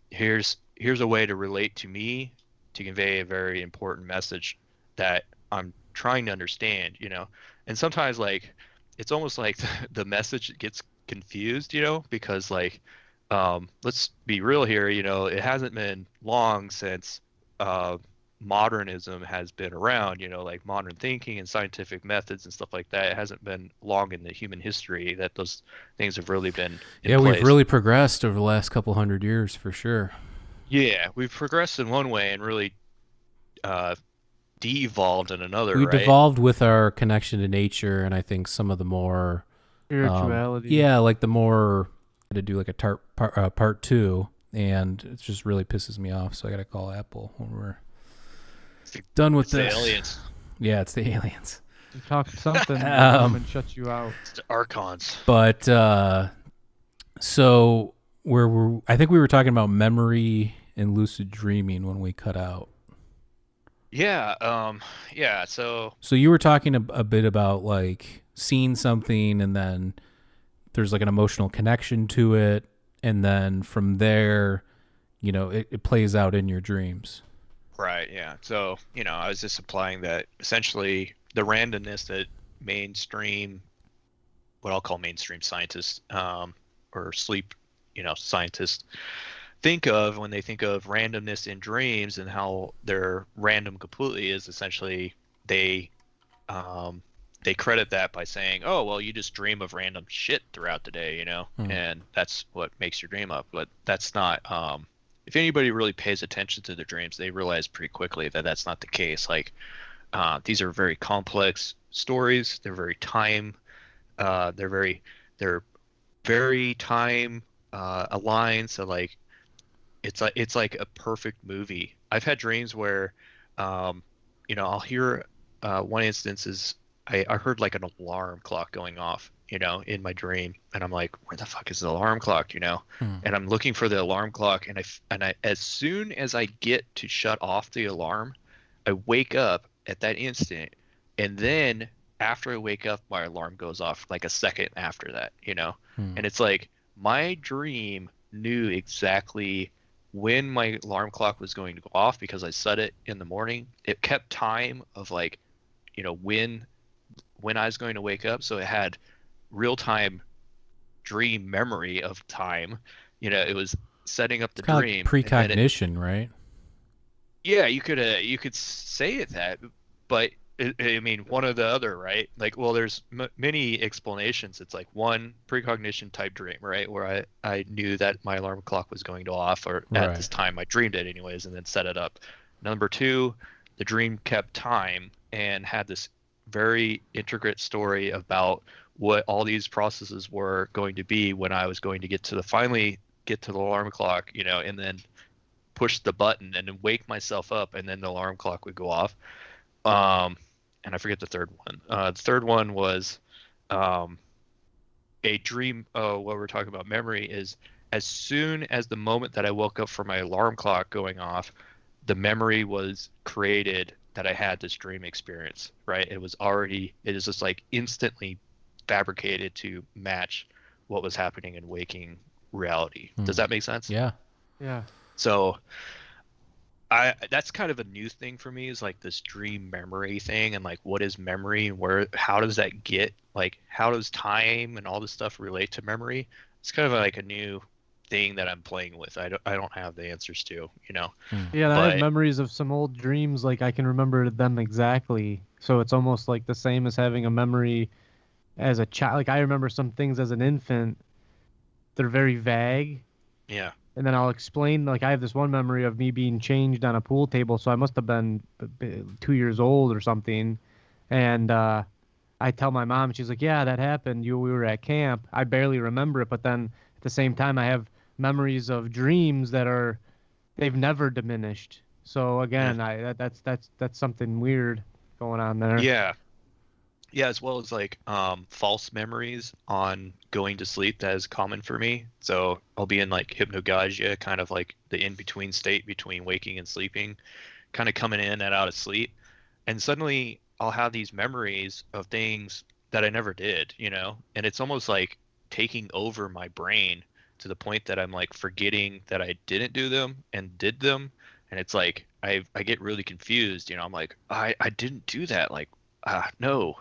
here's a way to relate to me to convey a very important message that I'm trying to understand, And sometimes like it's almost like the message gets confused, because like let's be real here, it hasn't been long since modernism has been around, like modern thinking and scientific methods and stuff like that. It hasn't been long in the human history that those things have really been in Yeah, we've place. really progressed over the last couple hundred years for sure. Yeah, we've progressed in one way and really de-evolved in another, We right? devolved with our connection to nature, and I think some of the more Spirituality. yeah, like the more to do like a part 2, and it just really pisses me off. So I got to call Apple when we're done with this. The aliens. Yeah, it's the aliens. You talk something, the government shuts you out. It's the archons. But so I think we were talking about memory and lucid dreaming when we cut out. Yeah. Yeah. So you were talking a bit about like seeing something, and then there's like an emotional connection to it, and then from there, it plays out in your dreams. Right. Yeah. So I was just implying that essentially the randomness that what I'll call mainstream scientists, or sleep, scientists think of when they think of randomness in dreams and how they're random completely is essentially they credit that by saying, oh, well, you just dream of random shit throughout the day, and that's what makes your dream up. But that's not, if anybody really pays attention to their dreams, they realize pretty quickly that that's not the case. Like, these are very complex stories. They're very they're very time aligned. So like, it's like a perfect movie. I've had dreams where, I'll hear, one instance is I heard like an alarm clock going off, in my dream, and I'm like, where the fuck is the alarm clock, And I'm looking for the alarm clock, and I as soon as I get to shut off the alarm, I wake up at that instant, and then after I wake up, my alarm goes off like a second after that, And it's like my dream knew exactly when my alarm clock was going to go off because I set it in the morning. It kept time of like, when I was going to wake up, so it had real time dream memory of time. It was setting up the Kind of dream. like precognition, right? Yeah, you could say it that, but I mean, one or the other, right? Like, well, there's many explanations. It's like one, precognition type dream, right? Where I knew that my alarm clock was going to off, or at this time I dreamed it anyways, and then set it up. Number two, the dream kept time and had this very intricate story about what all these processes were going to be when I was going to finally get to the alarm clock, and then push the button and then wake myself up, and then the alarm clock would go off. And I forget the third one. The third one was a dream. What we're talking about memory is as soon as the moment that I woke up from my alarm clock going off, the memory was created that I had this dream experience, right? It is just like instantly fabricated to match what was happening in waking reality. Does that make sense? Yeah. Yeah. So that's kind of a new thing for me, is like this dream memory thing, and like what is memory and how does that get, like how does time and all this stuff relate to memory? It's kind of like a new thing that I'm playing with. I don't have the answers to, Yeah, I have memories of some old dreams, like I can remember them exactly. So it's almost like the same as having a memory as a child. Like I remember some things as an infant. They're very vague. Yeah. And then I'll explain, like I have this one memory of me being changed on a pool table, so I must have been 2 years old or something. And I tell my mom, she's like, yeah, that happened. We were at camp. I barely remember it, but then at the same time, I have memories of dreams they've never diminished. So again, that's something weird going on there. Yeah. Yeah, as well as like false memories on going to sleep. That is common for me. So I'll be in like hypnagogia, kind of like the in-between state between waking and sleeping, kind of coming in and out of sleep. And suddenly I'll have these memories of things that I never did, and it's almost like taking over my brain to the point that I'm like forgetting that I didn't do them and did them. And it's like, I get really confused, I'm like, I didn't do that. Like, no,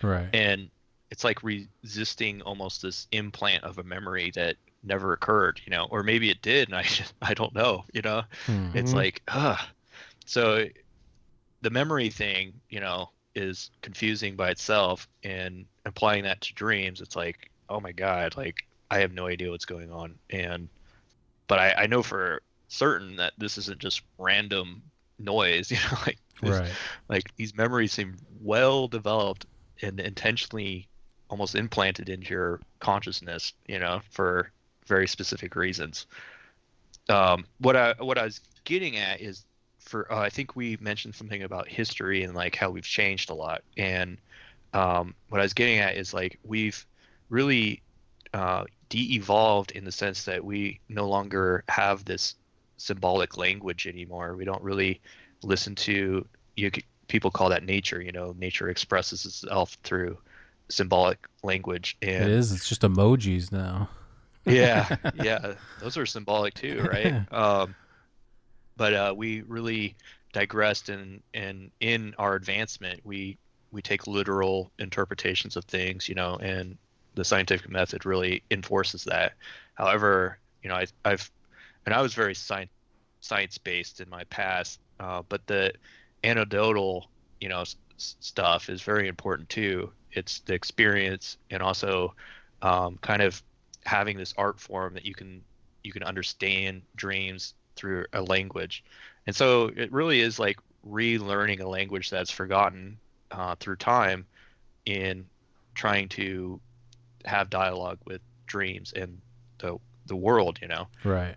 Right. And it's like resisting almost this implant of a memory that never occurred, or maybe it did, and I don't know, It's like, So the memory thing, is confusing by itself, and applying that to dreams, it's like, oh my God, like I have no idea what's going on. But I know for certain that this isn't just random noise, like this, Right. like these memories seem well developed and intentionally almost implanted into your consciousness, for very specific reasons. What I was getting at is, for I think we mentioned something about history and like how we've changed a lot, and what I was getting at is like we've really de-evolved in the sense that we no longer have this symbolic language anymore. We don't really listen to people call that nature. Nature expresses itself through symbolic language, It and is. It's just emojis now. yeah, yeah, those are symbolic too, right? But we really digressed, and in our advancement, we take literal interpretations of things, and the scientific method really enforces that. However, I was very science based in my past, but the anecdotal, stuff is very important too. It's the experience, and also kind of having this art form that you can understand dreams through a language. And so it really is like relearning a language that's forgotten through time, in trying to have dialogue with dreams and the world, Right.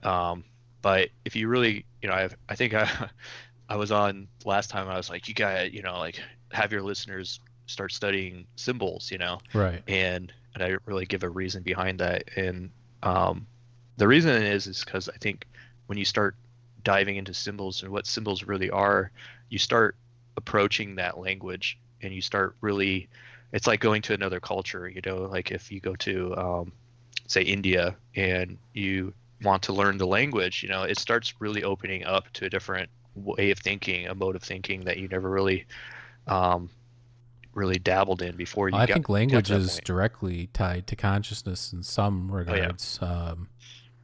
But if you really, I think I was on last time. I was like, you got, like have your listeners start studying symbols, Right. and I really give a reason behind that. And the reason is because I think when you start diving into symbols and what symbols really are, you start approaching that language, and you start really, it's like going to another culture, like if you go to say India, and you want to learn the language, it starts really opening up to a different way of thinking, a mode of thinking that you never really really dabbled in before Well, I think got language to that is point. directly tied to consciousness in some Oh yeah. regards.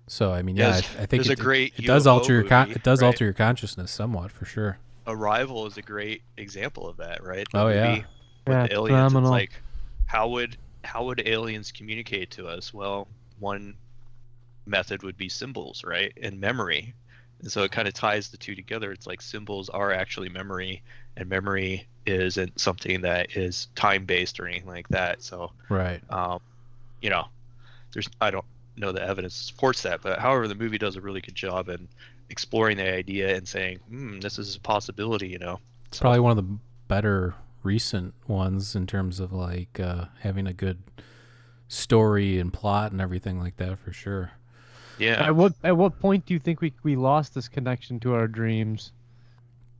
So I mean, Yeah, yeah, I think there's a great it does UFO alter movie, it does right? alter your consciousness somewhat for sure. Arrival is a great example of that, right? The Oh yeah. movie with Yeah, the it's aliens. It's phenomenal. like, how would aliens communicate to us? Well, one method would be symbols, right? And memory. And so it kind of ties the two together. It's like symbols are actually memory, and memory isn't something that is time based or anything like that. So, Right. um, you know, I don't know the evidence supports that, but however, the movie does a really good job in exploring the idea and saying, this is a possibility, It's So probably one of the better recent ones in terms of like having a good story and plot and everything like that for sure. yeah. At what point do you think we lost this connection to our dreams?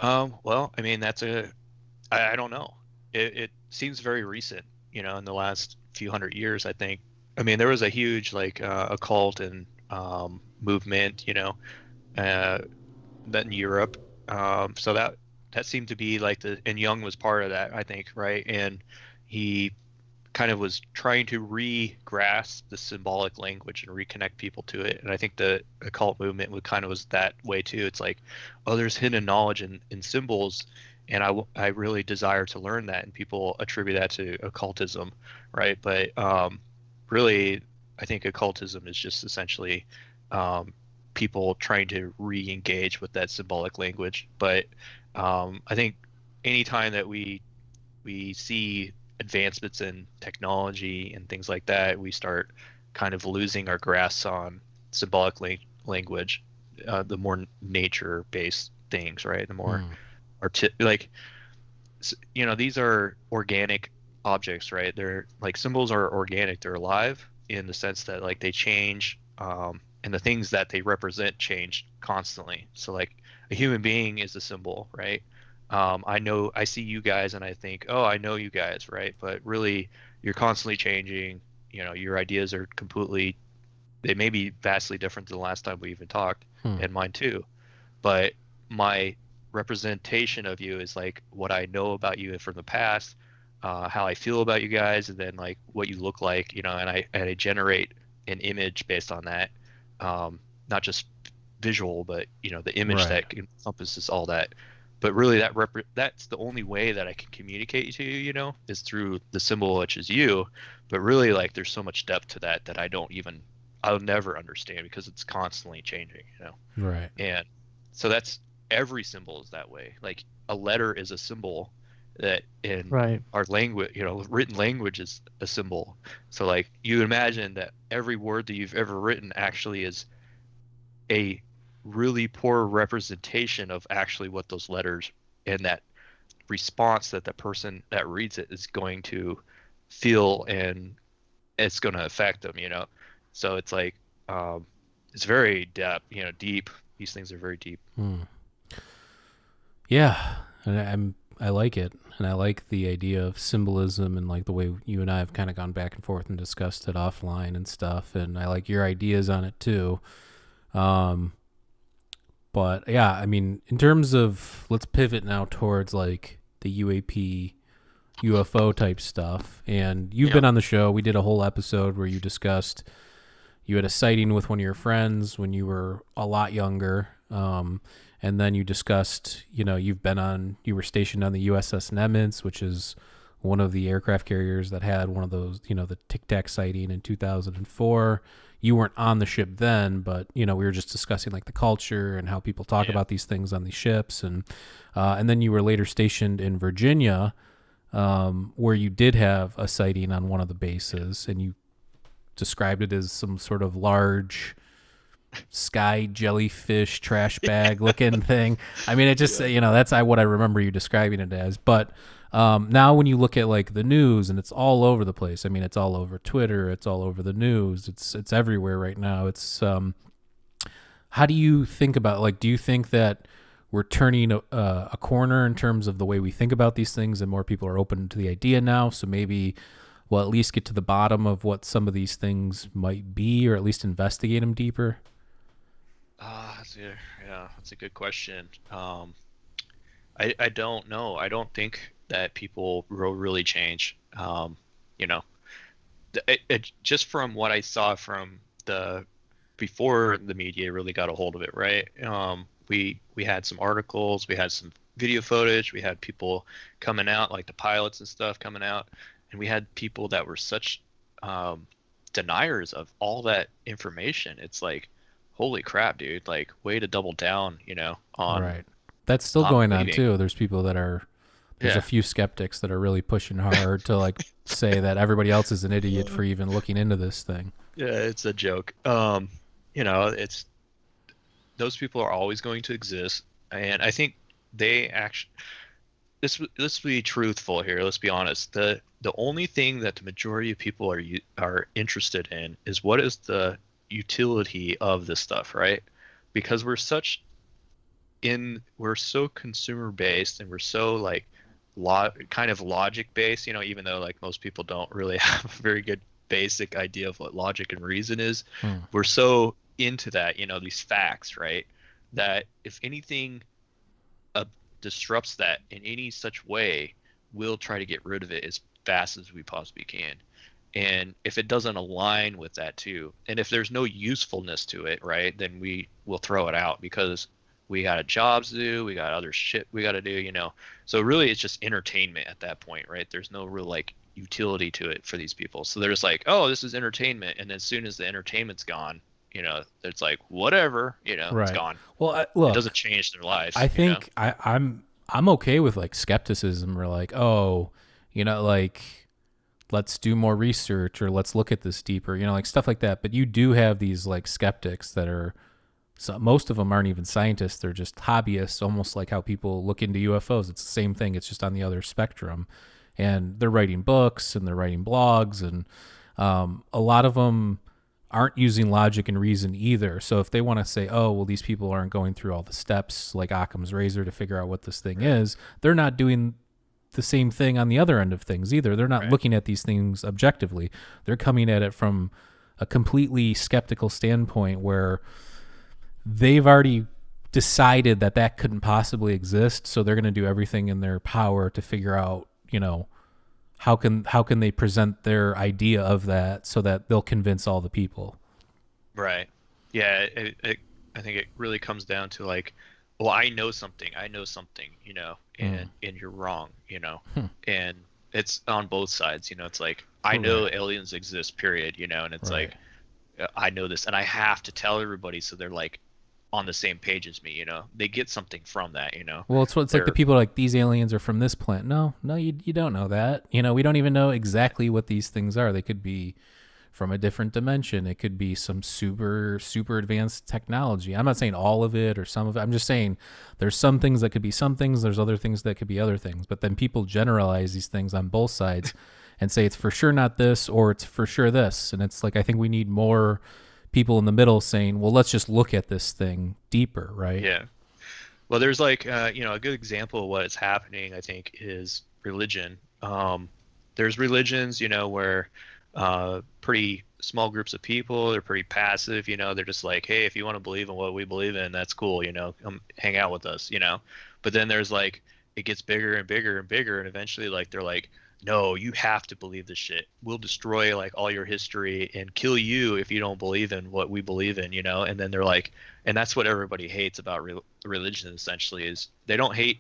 Well, I mean, I don't know. It seems very recent, in the last few hundred years, I think. I mean, there was a huge like occult and movement, uh, that in Europe. So that seemed to be like and Jung was part of that, I think, right? And he kind of was trying to re-grasp the symbolic language and reconnect people to it. And I think the occult movement would kind of was that way too. It's like, oh, there's hidden knowledge in symbols, and I really desire to learn that. And people attribute that to occultism, right? But really, I think occultism is just essentially people trying to re-engage with that symbolic language. But I think anytime that we see advancements in technology and things like that, we start kind of losing our grasp on symbolic language, the more nature-based things, right? The more like, these are organic objects, right? They're like symbols are organic. They're alive in the sense that like they change, and the things that they represent change constantly. So like a human being is a symbol, right? I see you guys and I think, oh, I know you guys, right? But really, you're constantly changing. Your ideas are they may be vastly different than the last time we even talked, and mine too. But my representation of you is like what I know about you from the past, how I feel about you guys, and then like what you look like, and I generate an image based on that, not just visual, but the image Right. that encompasses all that. but really that's the only way that I can communicate to you, is through the symbol, which is you. But really, like, there's so much depth to that I'll never understand because it's constantly changing, Right. And so that's every symbol is that way. Like a letter is a symbol that in Right. our language, written language is a symbol. So like you imagine that every word that you've ever written actually is a really poor representation of actually what those letters and that response that the person that reads it is going to feel, and it's going to affect them, So it's like it's very deep. These things are very deep. Yeah, and I like it, and I like the idea of symbolism and like the way you and I have kind of gone back and forth and discussed it offline and stuff, and I like your ideas on it too. But yeah, I mean, in terms of, let's pivot now towards like the UAP, UFO type stuff. And you've been on the show. We did a whole episode where you discussed you had a sighting with one of your friends when you were a lot younger. And then you discussed, you were stationed on the USS Nimitz, which is one of the aircraft carriers that had one of those, the Tic Tac sighting in 2004. You weren't on the ship then, but we were just discussing like the culture and how people talk about these things on these ships, and then you were later stationed in Virginia, where you did have a sighting on one of the bases, and you described it as some sort of large sky jellyfish trash bag looking thing. I mean, it just that's what I remember you describing it as, but. Now when you look at like the news, and it's all over the place. I mean, it's all over Twitter. It's all over the news. It's everywhere right now. It's how do you think about, like, do you think that we're turning a corner in terms of the way we think about these things, and more people are open to the idea now? So maybe we'll at least get to the bottom of what some of these things might be, or at least investigate them deeper. That's a good question. I don't know. I don't think that people will really change. Just from what I saw from before the media really got a hold of it, right? We had some articles, we had some video footage, we had people coming out, like the pilots and stuff coming out, and we had people that were such deniers of all that information. It's like, holy crap, dude! Like, way to double down, on. Right. That's still going on too. There's people that are. There's a few skeptics that are really pushing hard to like say that everybody else is an idiot for even looking into this thing. Yeah, it's a joke. It's those people are always going to exist, and I think they actually. Let's be truthful here. Let's be honest. The only thing that the majority of people are interested in is what is the utility of this stuff, right? Because we're so consumer based, and we're so like kind of logic based, even though like most people don't really have a very good basic idea of what logic and reason is. We're so into that, these facts, right? That if anything disrupts that in any such way, we'll try to get rid of it as fast as we possibly can. And if it doesn't align with that too, and if there's no usefulness to it, right, then we will throw it out because we got a jobs to do, we got other shit we got to do, So really it's just entertainment at that point, right? There's no real like utility to it for these people. So they're just like, oh, this is entertainment. And then as soon as the entertainment's gone, it's like, whatever, right. It's gone. Well, look, it doesn't change their lives. I think I'm okay with like skepticism, or like, oh, like, let's do more research, or let's look at this deeper, like stuff like that. But you do have these like skeptics that are, so most of them aren't even scientists. They're just hobbyists, almost like how people look into UFOs. It's the same thing. It's just on the other spectrum. And they're writing books and they're writing blogs. And a lot of them aren't using logic and reason either. So if they want to say, oh, well, these people aren't going through all the steps like Occam's razor to figure out what this thing is, they're not doing the same thing on the other end of things either. They're not looking at these things objectively. They're coming at it from a completely skeptical standpoint where they've already decided that couldn't possibly exist, so they're going to do everything in their power to figure out, how can they present their idea of that so that they'll convince all the people. Right. Yeah. I think it really comes down to like well, I know something, you know, and you're wrong, you know, Hmm. and it's on both sides, you know. It's like I know Right. aliens exist, period, you know, and it's Right. like I know this, and I have to tell everybody so they're like on the same page as me, you know. They get something from that, you know. Well, it's like the They're people are like these aliens are from this planet. No, no, you don't know that. You know, we don't even know exactly what these things are. They could be from a different dimension. It could be some super advanced technology. I'm not saying all of it or some of it. I'm just saying there's some things that could be some things. There's other things that could be other things. But then people generalize these things on both sides and say it's for sure not this or it's for sure this. And it's like I think we need more people in the middle saying, well, let's just look at this thing deeper, right? yeah. Well, there's like you know, a good example of what is happening, I think, is religion. There's religions, you know, where pretty small groups of people, they're pretty passive, you know, they're just like, hey, if you want to believe in what we believe in, that's cool, you know, come hang out with us, you know. But then there's like it gets bigger and bigger and bigger, and eventually like they're like, no, you have to believe this shit. We'll destroy like all your history and kill you if you don't believe in what we believe in, you know. And then they're like, and that's what everybody hates about religion essentially is they don't hate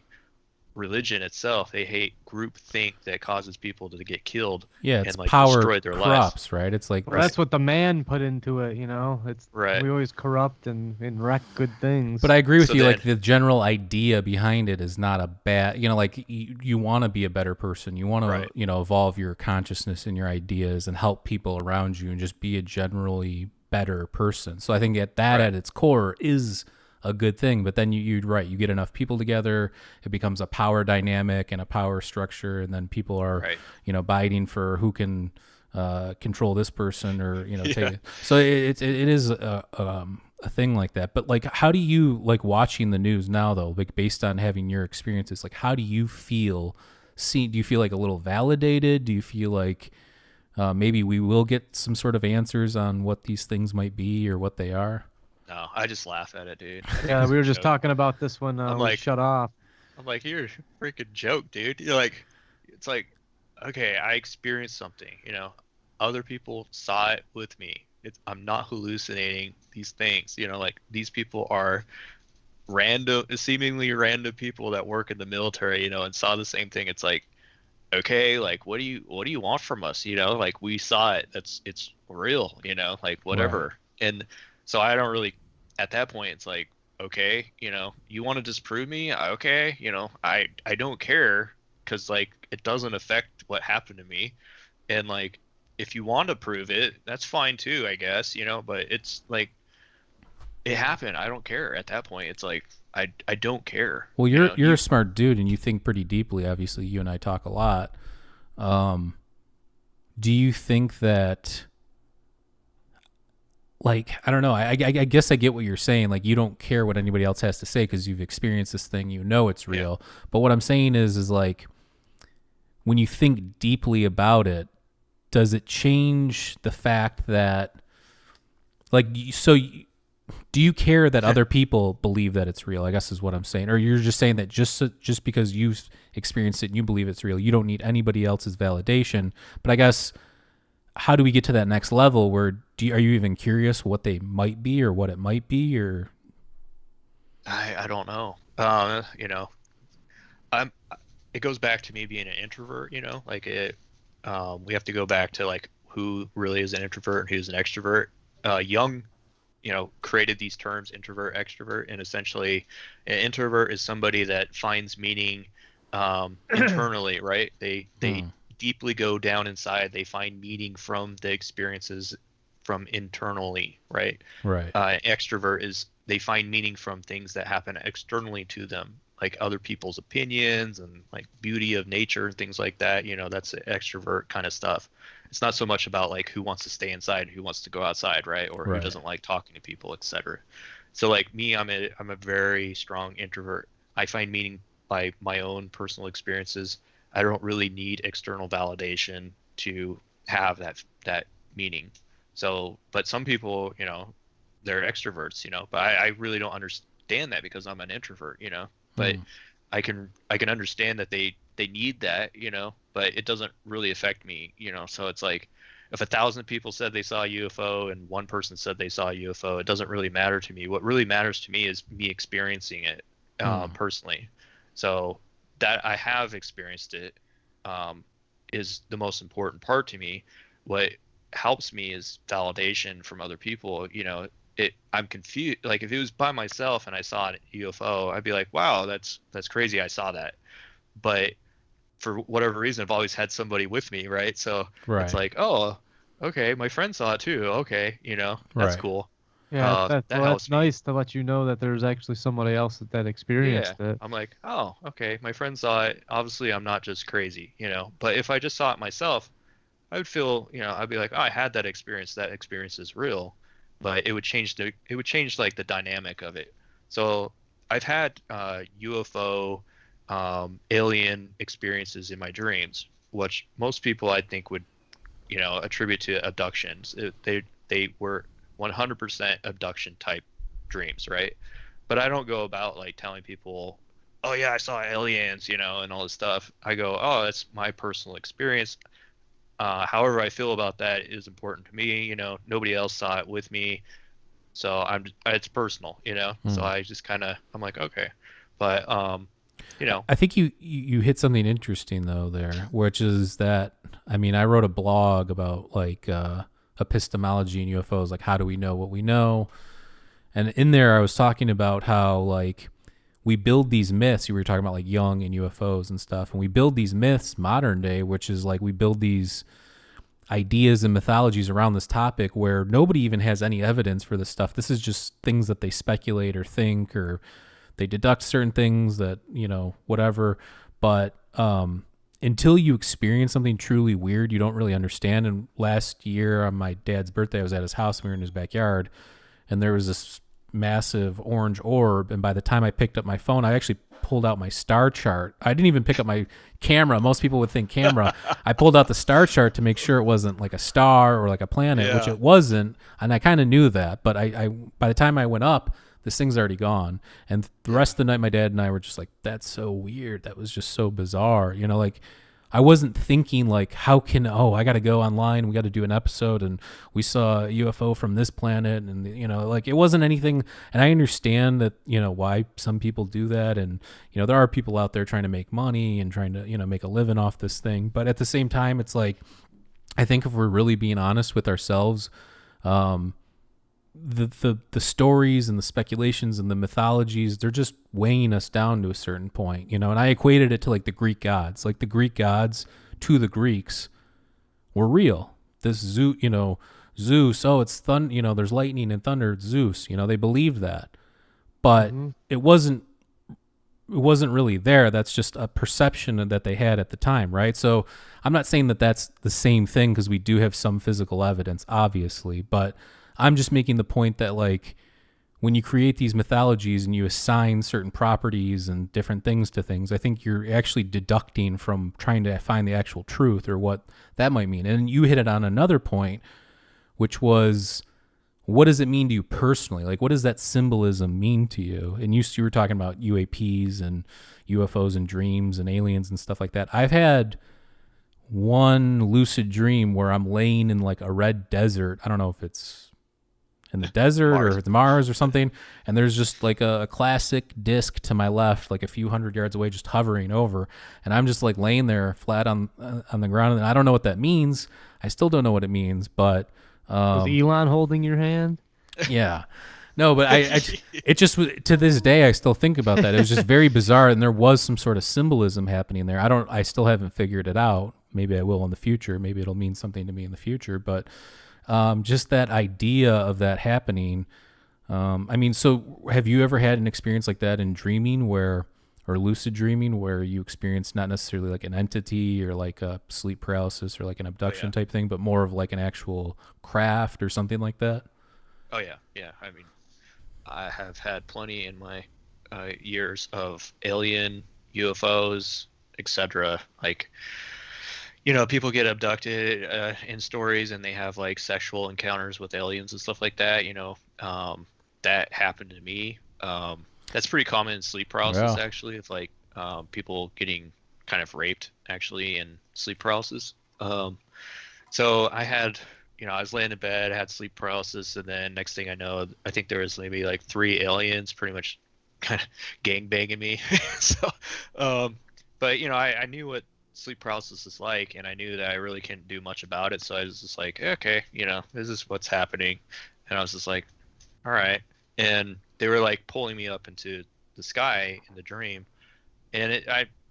religion itself, they hate group think that causes people to get killed Yeah, it's and like power destroy their lives. corrupts, right? It's like Well, this. that's what the man put into it, you know. It's Right. we always corrupt and wreck good But things. I agree with So you. then Like the general idea behind it is not a bad. You know, like you want to be a better person. You want to, right. evolve your consciousness and your ideas and help people around you and just be a generally better person. So I think that Right. at its core is a good thing. But then you'd right. You get enough people together, it becomes a power dynamic and a power structure, and then people are, Right. biting for who can control this person or take Yeah. it. So it is a thing like that. But like, how do you like watching the news now though? Like based on having your experiences, like how do you feel? Do you feel like a little validated? Do you feel like maybe we will get some sort of answers on what these things might be or what they are? No, I just laugh at it, dude. I think Yeah, it's we a were just joke. talking about this when I'm we like shut off. you're a freaking joke, dude. You're like it's like okay, I experienced something, you know. Other people saw it with me. I'm not hallucinating these things, you know, like these people are random, seemingly random people that work in the military, you know, and saw the same thing. It's like, okay, like what do you want from us? You know, like we saw it. It's real, you know, like Right. whatever. And so I don't really at that point it's like, okay, you know, you want to disprove me? Okay, you know, I don't care because like it doesn't affect what happened to me. And like if you want to prove it, that's fine too, I guess, you know, but it's like it happened. I don't care at that point. It's like I don't care. Well, You you're know, you're a smart dude and you think pretty deeply. Obviously, you and I talk a lot. Um, do you think that like I don't know. I guess I get what you're saying. Like you don't care what anybody else has to say because you've experienced this thing. You know it's yeah. real. But what I'm saying is like when you think deeply about it, does it change the fact that like do you care that other people believe that it's real? I guess is what I'm saying. Or you're just saying that just because you've experienced it and you believe it's real, you don't need anybody else's validation. But I guess how do we get to that next level where are you even curious what they might be or what it might be or I don't know. You know, I'm it goes back to me being an introvert, you know, like it we have to go back to like who really is an introvert and who's an extrovert. Young, you know, created these terms introvert, extrovert, and essentially an introvert is somebody that finds meaning internally, right? They hmm, deeply go down inside, they find meaning from the experiences from internally, right? right. Extrovert is they find meaning from things that happen externally to them, like other people's opinions and like beauty of nature and things like that. You know, that's extrovert kind of stuff. It's not so much about like who wants to stay inside and who wants to go outside, right? Or who Right. doesn't like talking to people, etc. So like me, I'm a very strong introvert. I find meaning by my own personal experiences. I don't really need external validation to have that meaning. So, but some people, you know, they're extroverts, you know, but I really don't understand that because I'm an introvert, you know. But Hmm. I can understand that they need that, you know, but it doesn't really affect me, you know. So it's like if 1,000 people said they saw a UFO and one person said they saw a UFO, it doesn't really matter to me. What really matters to me is me experiencing it, personally. So that I have experienced it is the most important part to me. What helps me is validation from other people. I'm confused. Like if it was by myself and I saw a UFO, I'd be like, wow, that's crazy. I saw that. But for whatever reason, I've always had somebody with me, right? So it's Right. like, oh, okay, my friend saw it too. Okay, that's Right. cool. Yeah, That helps that's me. nice to let you know that there's actually somebody else that Yeah, experienced it. I'm like, oh, okay, my friend saw it. Obviously, I'm not just crazy. But if I just saw it myself, I would feel, I'd be like, oh, I had that experience. That experience is real, but it would change like the dynamic of it. So I've had UFO, alien experiences in my dreams, which most people I think would, attribute to abductions. They were 100% abduction type dreams, right? But I don't go about like telling people, oh yeah, I saw aliens, and all this stuff. I go, oh, that's my personal experience. However I feel about that is important to me. Nobody else saw it with me, so it's personal. So I just I'm like, okay, but I think you hit something interesting though there, which is that I mean I wrote a blog about like epistemology and UFOs, like how do we know what we know, and in there I was talking about how like we build these myths. You were talking about like Jung and UFOs and stuff, and we build these myths modern day, which is like we build these ideas and mythologies around this topic where nobody even has any evidence for this stuff. This is just things that they speculate or think, or they deduct certain things that, whatever. But until you experience something truly weird, you don't really understand. And last year on my dad's birthday, I was at his house. We were in his backyard, and there was this massive orange orb. And by the time I picked up my phone, I actually pulled out my star chart. I didn't even pick up my camera. Most people would think camera. I pulled out the star chart to make sure it wasn't like a star or like a planet, which it wasn't. And I kind of knew that. But I by the time I went up, this thing's already gone. And the rest of the night, my dad and I were just like, that's so weird. That was just so bizarre. Like I wasn't thinking like, I got to go online. We got to do an episode. And we saw a UFO from this planet. And, like it wasn't anything. And I understand that, why some people do that. And, there are people out there trying to make money and trying to, make a living off this thing. But at the same time, it's like, I think if we're really being honest with ourselves, the stories and the speculations and the mythologies, they're just weighing us down to a certain point, and I equated it to like the Greek gods. Like the Greek gods to the Greeks were real. This Zeus, oh, it's there's lightning and thunder, it's Zeus, they believed that. But it wasn't really there. That's just a perception that they had at the time, right? So I'm not saying that that's the same thing, because we do have some physical evidence, obviously, but I'm just making the point that like when you create these mythologies and you assign certain properties and different things to things, I think you're actually deducting from trying to find the actual truth or what that might mean. And you hit it on another point, which was, what does it mean to you personally? Like, what does that symbolism mean to you? And you were talking about UAPs and UFOs and dreams and aliens and stuff like that. I've had one lucid dream where I'm laying in like a red desert. I don't know if it's in the desert or it's Mars or something, and there's just like a classic disc to my left, like a few hundred yards away, just hovering over, and I'm just like laying there flat on the ground, and I don't know what that means. I still don't know what it means, but was Elon holding your hand? Yeah. No, but it just, to this day, I still think about that. It was just very bizarre, and there was some sort of symbolism happening there. I still haven't figured it out. Maybe I will in the future. Maybe it'll mean something to me in the future, but just that idea of that happening. I mean, so have you ever had an experience like that in dreaming or lucid dreaming, where you experience not necessarily like an entity or like a sleep paralysis or like an abduction type thing, but more of like an actual craft or something like that? Oh yeah. Yeah. I mean, I have had plenty in my years of alien, UFOs, etc. Like, people get abducted in stories and they have like sexual encounters with aliens and stuff like that. That happened to me. That's pretty common in sleep paralysis, actually. It's like people getting kind of raped actually in sleep paralysis. So I had, I was laying in bed, I had sleep paralysis, and then next thing I know, I think there was maybe like 3 aliens pretty much kind of gang banging me. So, but you know, I knew what sleep paralysis is like, and I knew that I really couldn't do much about it. So I was just like, okay, you know, this is what's happening, and I was just like, all right. And they were like pulling me up into the sky in the dream, and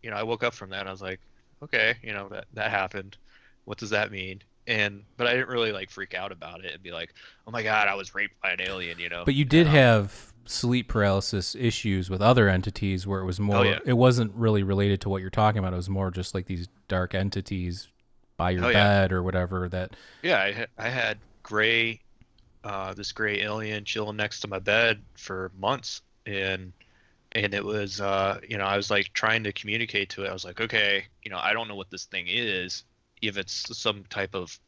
you know, I woke up from that, and I was like, okay, you know, that happened. What does that mean? But I didn't really like freak out about it and be like, oh my God, I was raped by an alien, you know? But you did have sleep paralysis issues with other entities where it was Oh more, yeah. it wasn't really related to what you're talking about. It was more just like these dark entities by your Oh yeah. bed or whatever that. Yeah, I had this gray alien chilling next to my bed for months, and it was you know, I was like trying to communicate to it. I was like, okay, you know, I don't know what this thing is, if it's some type of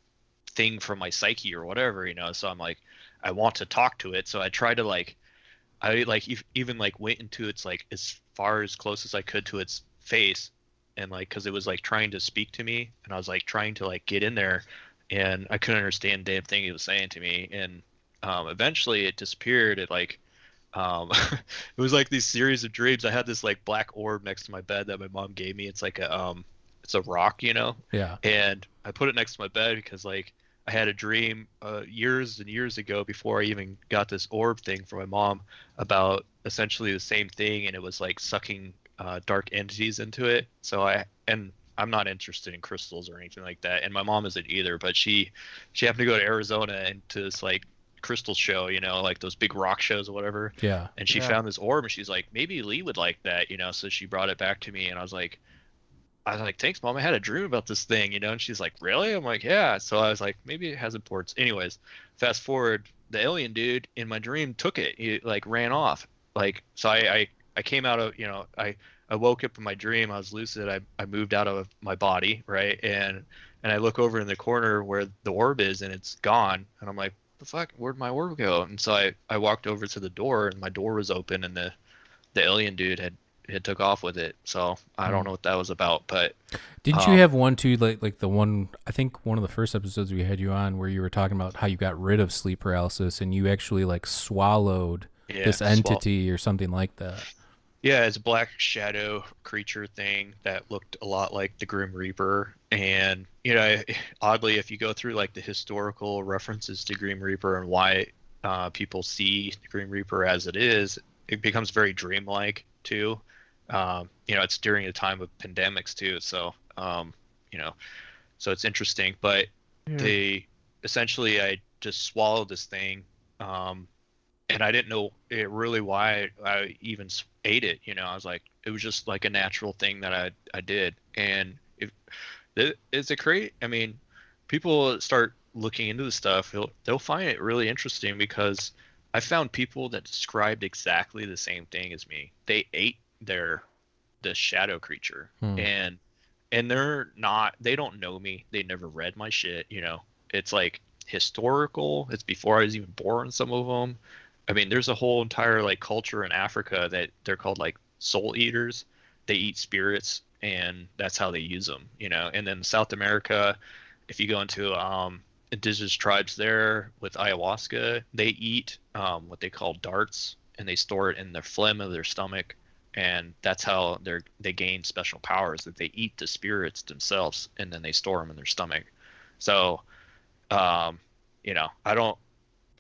thing from my psyche or whatever, you know. So I'm like, I want to talk to it. So I tried to like, I like even like went into its like as far as close as I could to its face, and like because it was like trying to speak to me, and I was like trying to like get in there, and I couldn't understand the damn thing it was saying to me, and eventually it disappeared. It like it was like these series of dreams. I had this like black orb next to my bed that my mom gave me. It's like it's a rock, you know, Yeah. and I put it next to my bed because like I had a dream years and years ago before I even got this orb thing from my mom about essentially the same thing, and it was like sucking dark entities into it. And I'm not interested in crystals or anything like that, and my mom isn't either. But she happened to go to Arizona and to this like crystal show, you know, like those big rock shows or whatever. Yeah. And she Yeah. found this orb, and she's like, maybe Lee would like that, you know. So she brought it back to me, and I was like, thanks, mom. I had a dream about this thing, you know? And she's like, really? I'm like, yeah. So I was like, maybe it has importance. Anyways, fast forward, the alien dude in my dream took it. He like ran off. Like, so I came out of, you know, I woke up in my dream. I was lucid. I moved out of my body, right? And I look over in the corner where the orb is, and it's gone. And I'm like, the fuck? Where'd my orb go? And so I walked over to the door, and my door was open, and the alien dude had took off with it. So I don't know what that was about, but Didn't you have one too, like the one, I think one of the first episodes we had you on where you were talking about how you got rid of sleep paralysis and you actually like swallowed yeah, this entity or something like that. yeah, it's a black shadow creature thing that looked a lot like the Grim Reaper. And you know, oddly, if you go through like the historical references to Grim Reaper and why people see the Grim Reaper as it becomes very dreamlike too. You know, it's during a time of pandemics too, so you know, so it's interesting. But Yeah. they essentially, I just swallowed this thing, and I didn't know it really why I even ate it. You know, I was like, it was just like a natural thing that I did, and it's a great. I mean, people start looking into the stuff, they'll find it really interesting because I found people that described exactly the same thing as me. They ate the shadow creature, Hmm. and they don't know me. They never read my shit, you know. It's like historical. It's before I was even born, some of them. I mean, there's a whole entire like culture in Africa that they're called like soul eaters. They eat spirits, and that's how they use them, you know. And then South America, if you go into indigenous tribes there with ayahuasca, they eat what they call darts, and they store it in the phlegm of their stomach, and that's how they gain special powers. That they eat the spirits themselves, and then they store them in their stomach. So, you know, I don't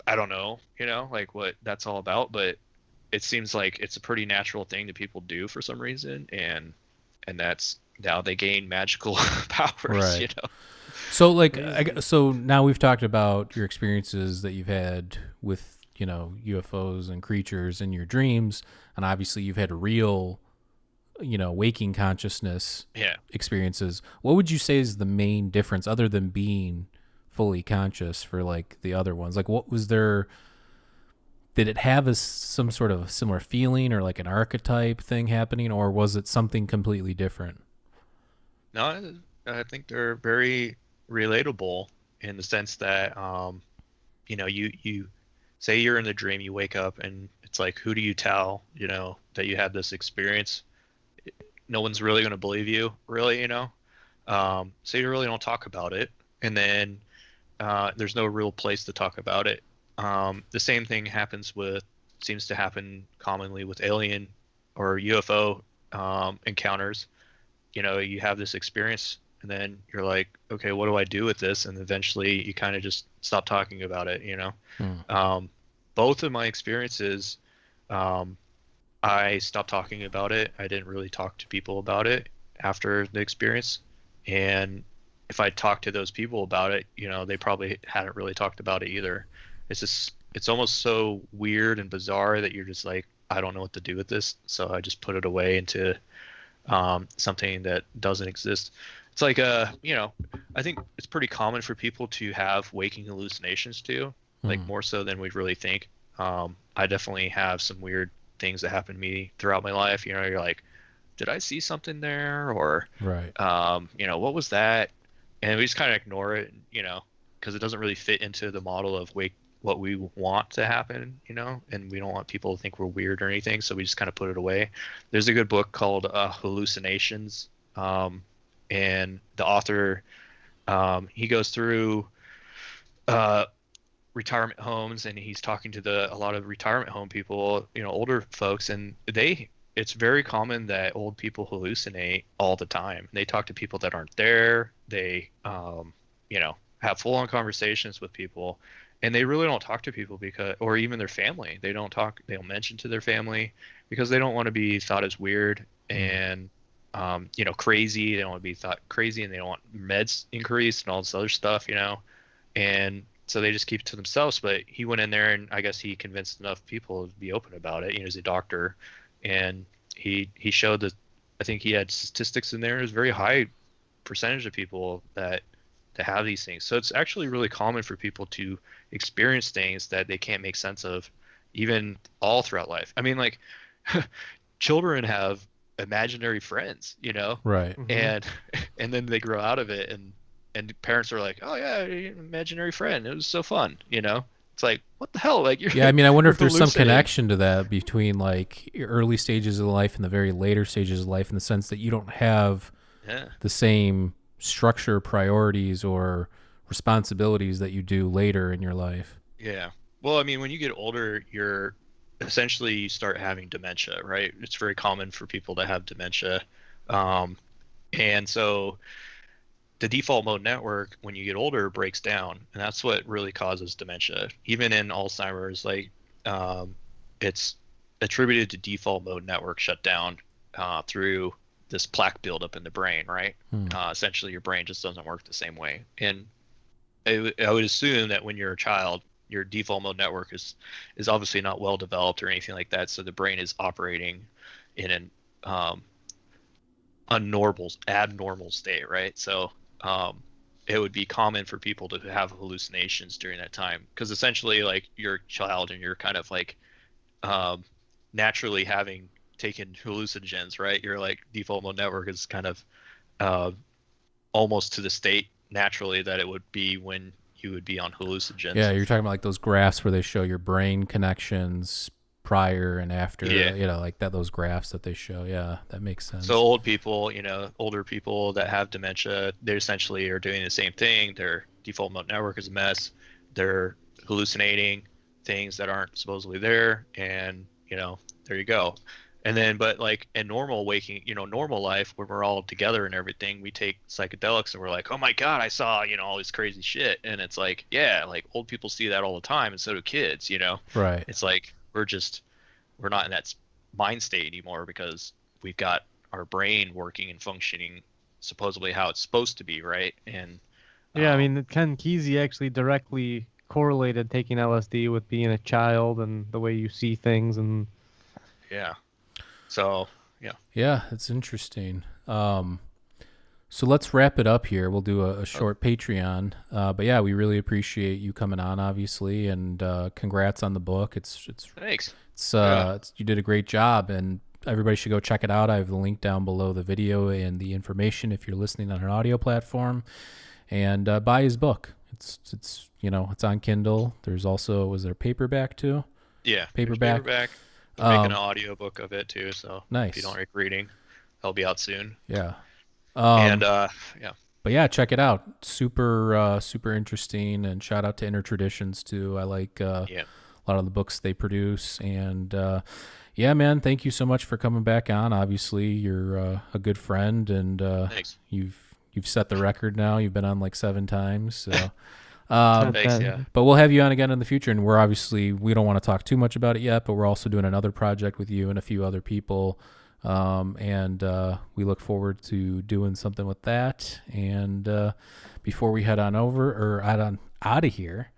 know, you know, like what that's all about, but it seems like it's a pretty natural thing that people do for some reason, and that's how they gain magical powers, you Right. know. So like, Crazy. so now we've talked about your experiences that you've had with, you know, UFOs and creatures in your dreams. And obviously you've had real, you know, waking consciousness Yeah. experiences. What would you say is the main difference other than being fully conscious for like the other ones? Like what was there, did it have some sort of similar feeling or like an archetype thing happening, or was it something completely different? No, I think they're very relatable in the sense that, you know, you say you're in the dream, you wake up, and it's like, who do you tell, you know, that you had this experience? No one's really going to believe you, really, you know. So you really don't talk about it, and then there's no real place to talk about it. The same thing happens with seems to happen commonly with alien or UFO encounters. You know, you have this experience and then you're like, okay, what do I do with this? And eventually you kind of just stop talking about it, you know. Both of my experiences, um, I stopped talking about it. I didn't really talk to people about it after the experience. And if I talked to those people about it, you know, they probably hadn't really talked about it either. It's almost so weird and bizarre that you're just like, I don't know what to do with this. So I just put it away into something that doesn't exist. It's like, you know, I think it's pretty common for people to have waking hallucinations too, like more so than we really think. I definitely have some weird things that happen to me throughout my life. You know, you're like, did I see something there? Or, Right. you know, what was that? And we just kind of ignore it, you know, because it doesn't really fit into the model of what we want to happen, you know, and we don't want people to think we're weird or anything. So we just kind of put it away. There's a good book called Hallucinations. And the author, he goes through retirement homes and he's talking to a lot of retirement home people, you know, older folks, and it's very common that old people hallucinate all the time. They talk to people that aren't there. They, you know, have full-on conversations with people, and they really don't talk to people or even their family. They don't mention to their family because they don't want to be thought as weird and, you know, crazy. They don't want to be thought crazy, and they don't want meds increased and all this other stuff, you know, and so they just keep it to themselves. But he went in there, and I guess he convinced enough people to be open about it. You know, he's a doctor, and he showed that I think he had statistics in there. There's a very high percentage of people that have these things. So it's actually really common for people to experience things that they can't make sense of, even all throughout life. I mean, like children have imaginary friends, you know, Right. and then they grow out of it, and parents are like, oh yeah, imaginary friend, it was so fun, you know. It's like, what the hell? Like, Yeah, I mean, I wonder if there's some hallucinating. connection to that between like your early stages of life and the very later stages of life, in the sense that you don't have the same structure, priorities, or responsibilities that you do later in your life. Yeah. Well, I mean, when you get older, you start having dementia, right? It's very common for people to have dementia. And so the default mode network, when you get older, breaks down, and that's what really causes dementia. Even in Alzheimer's, like, it's attributed to default mode network shutdown through this plaque buildup in the brain, right? Essentially, your brain just doesn't work the same way. And I would assume that when you're a child, your default mode network is obviously not well developed or anything like that, so the brain is operating in an abnormal state, right? So it would be common for people to have hallucinations during that time, because essentially, like, you're a child and you're kind of like naturally having taken hallucinogens, right? Your like default mode network is kind of almost to the state naturally that it would be when you would be on hallucinogens. Yeah, you're talking about like those graphs where they show your brain connections prior and after, you know, like those graphs that they show. Yeah, that makes sense. So older people that have dementia, they essentially are doing the same thing. Their default mode network is a mess. They're hallucinating things that aren't supposedly there, and, you know, there you go. And then, but like in normal life, when we're all together and everything, we take psychedelics and we're like, oh my God, I saw, you know, all this crazy shit. And it's like, yeah, like old people see that all the time, and so do kids, you know? Right. It's like, we're not in that mind state anymore because we've got our brain working and functioning supposedly how it's supposed to be, right? And yeah, I mean, Ken Kesey actually directly correlated taking LSD with being a child and the way you see things. And yeah. So, yeah, it's interesting. So let's wrap it up here. We'll do a short Patreon. But yeah, we really appreciate you coming on, obviously, and congrats on the book. It's thanks. You did a great job, and everybody should go check it out. I have the link down below the video and the information if you're listening on an audio platform, and buy his book. It's you know, it's on Kindle. There's also, was there paperback too? Yeah, paperback. I'm making an audiobook of it too, so nice. If you don't like reading, that'll be out soon. Yeah. But yeah, check it out. Super interesting, and shout out to Inner Traditions too. I like a lot of the books they produce. And yeah, man, thank you so much for coming back on. Obviously, you're a good friend, and Thanks. you've set the record now. You've been on like 7 times. So. Thanks, yeah. But we'll have you on again in the future, and we don't want to talk too much about it yet, but we're also doing another project with you and a few other people, and we look forward to doing something with that. And before we head on out of here,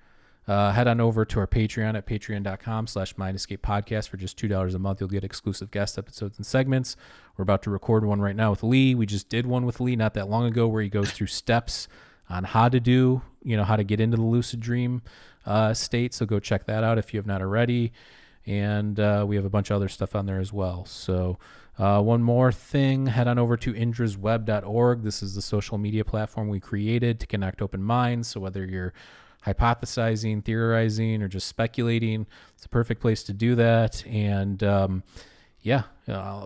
head on over to our Patreon at patreon.com/MindEscapePodcast. For just $2 a month, you'll get exclusive guest episodes and segments. We're about to record one right now with Lee. We just did one with Lee not that long ago where he goes through steps on how to get into the lucid dream state. So go check that out if you have not already. And we have a bunch of other stuff on there as well. So one more thing, head on over to indrasweb.org. This is the social media platform we created to connect open minds. So whether you're hypothesizing, theorizing, or just speculating, it's a perfect place to do that. And a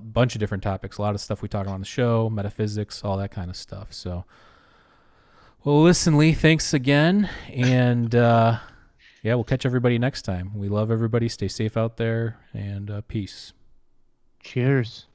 bunch of different topics, a lot of stuff we talk about on the show, metaphysics, all that kind of stuff. So well, listen, Lee, thanks again. And we'll catch everybody next time. We love everybody. Stay safe out there, and peace. Cheers.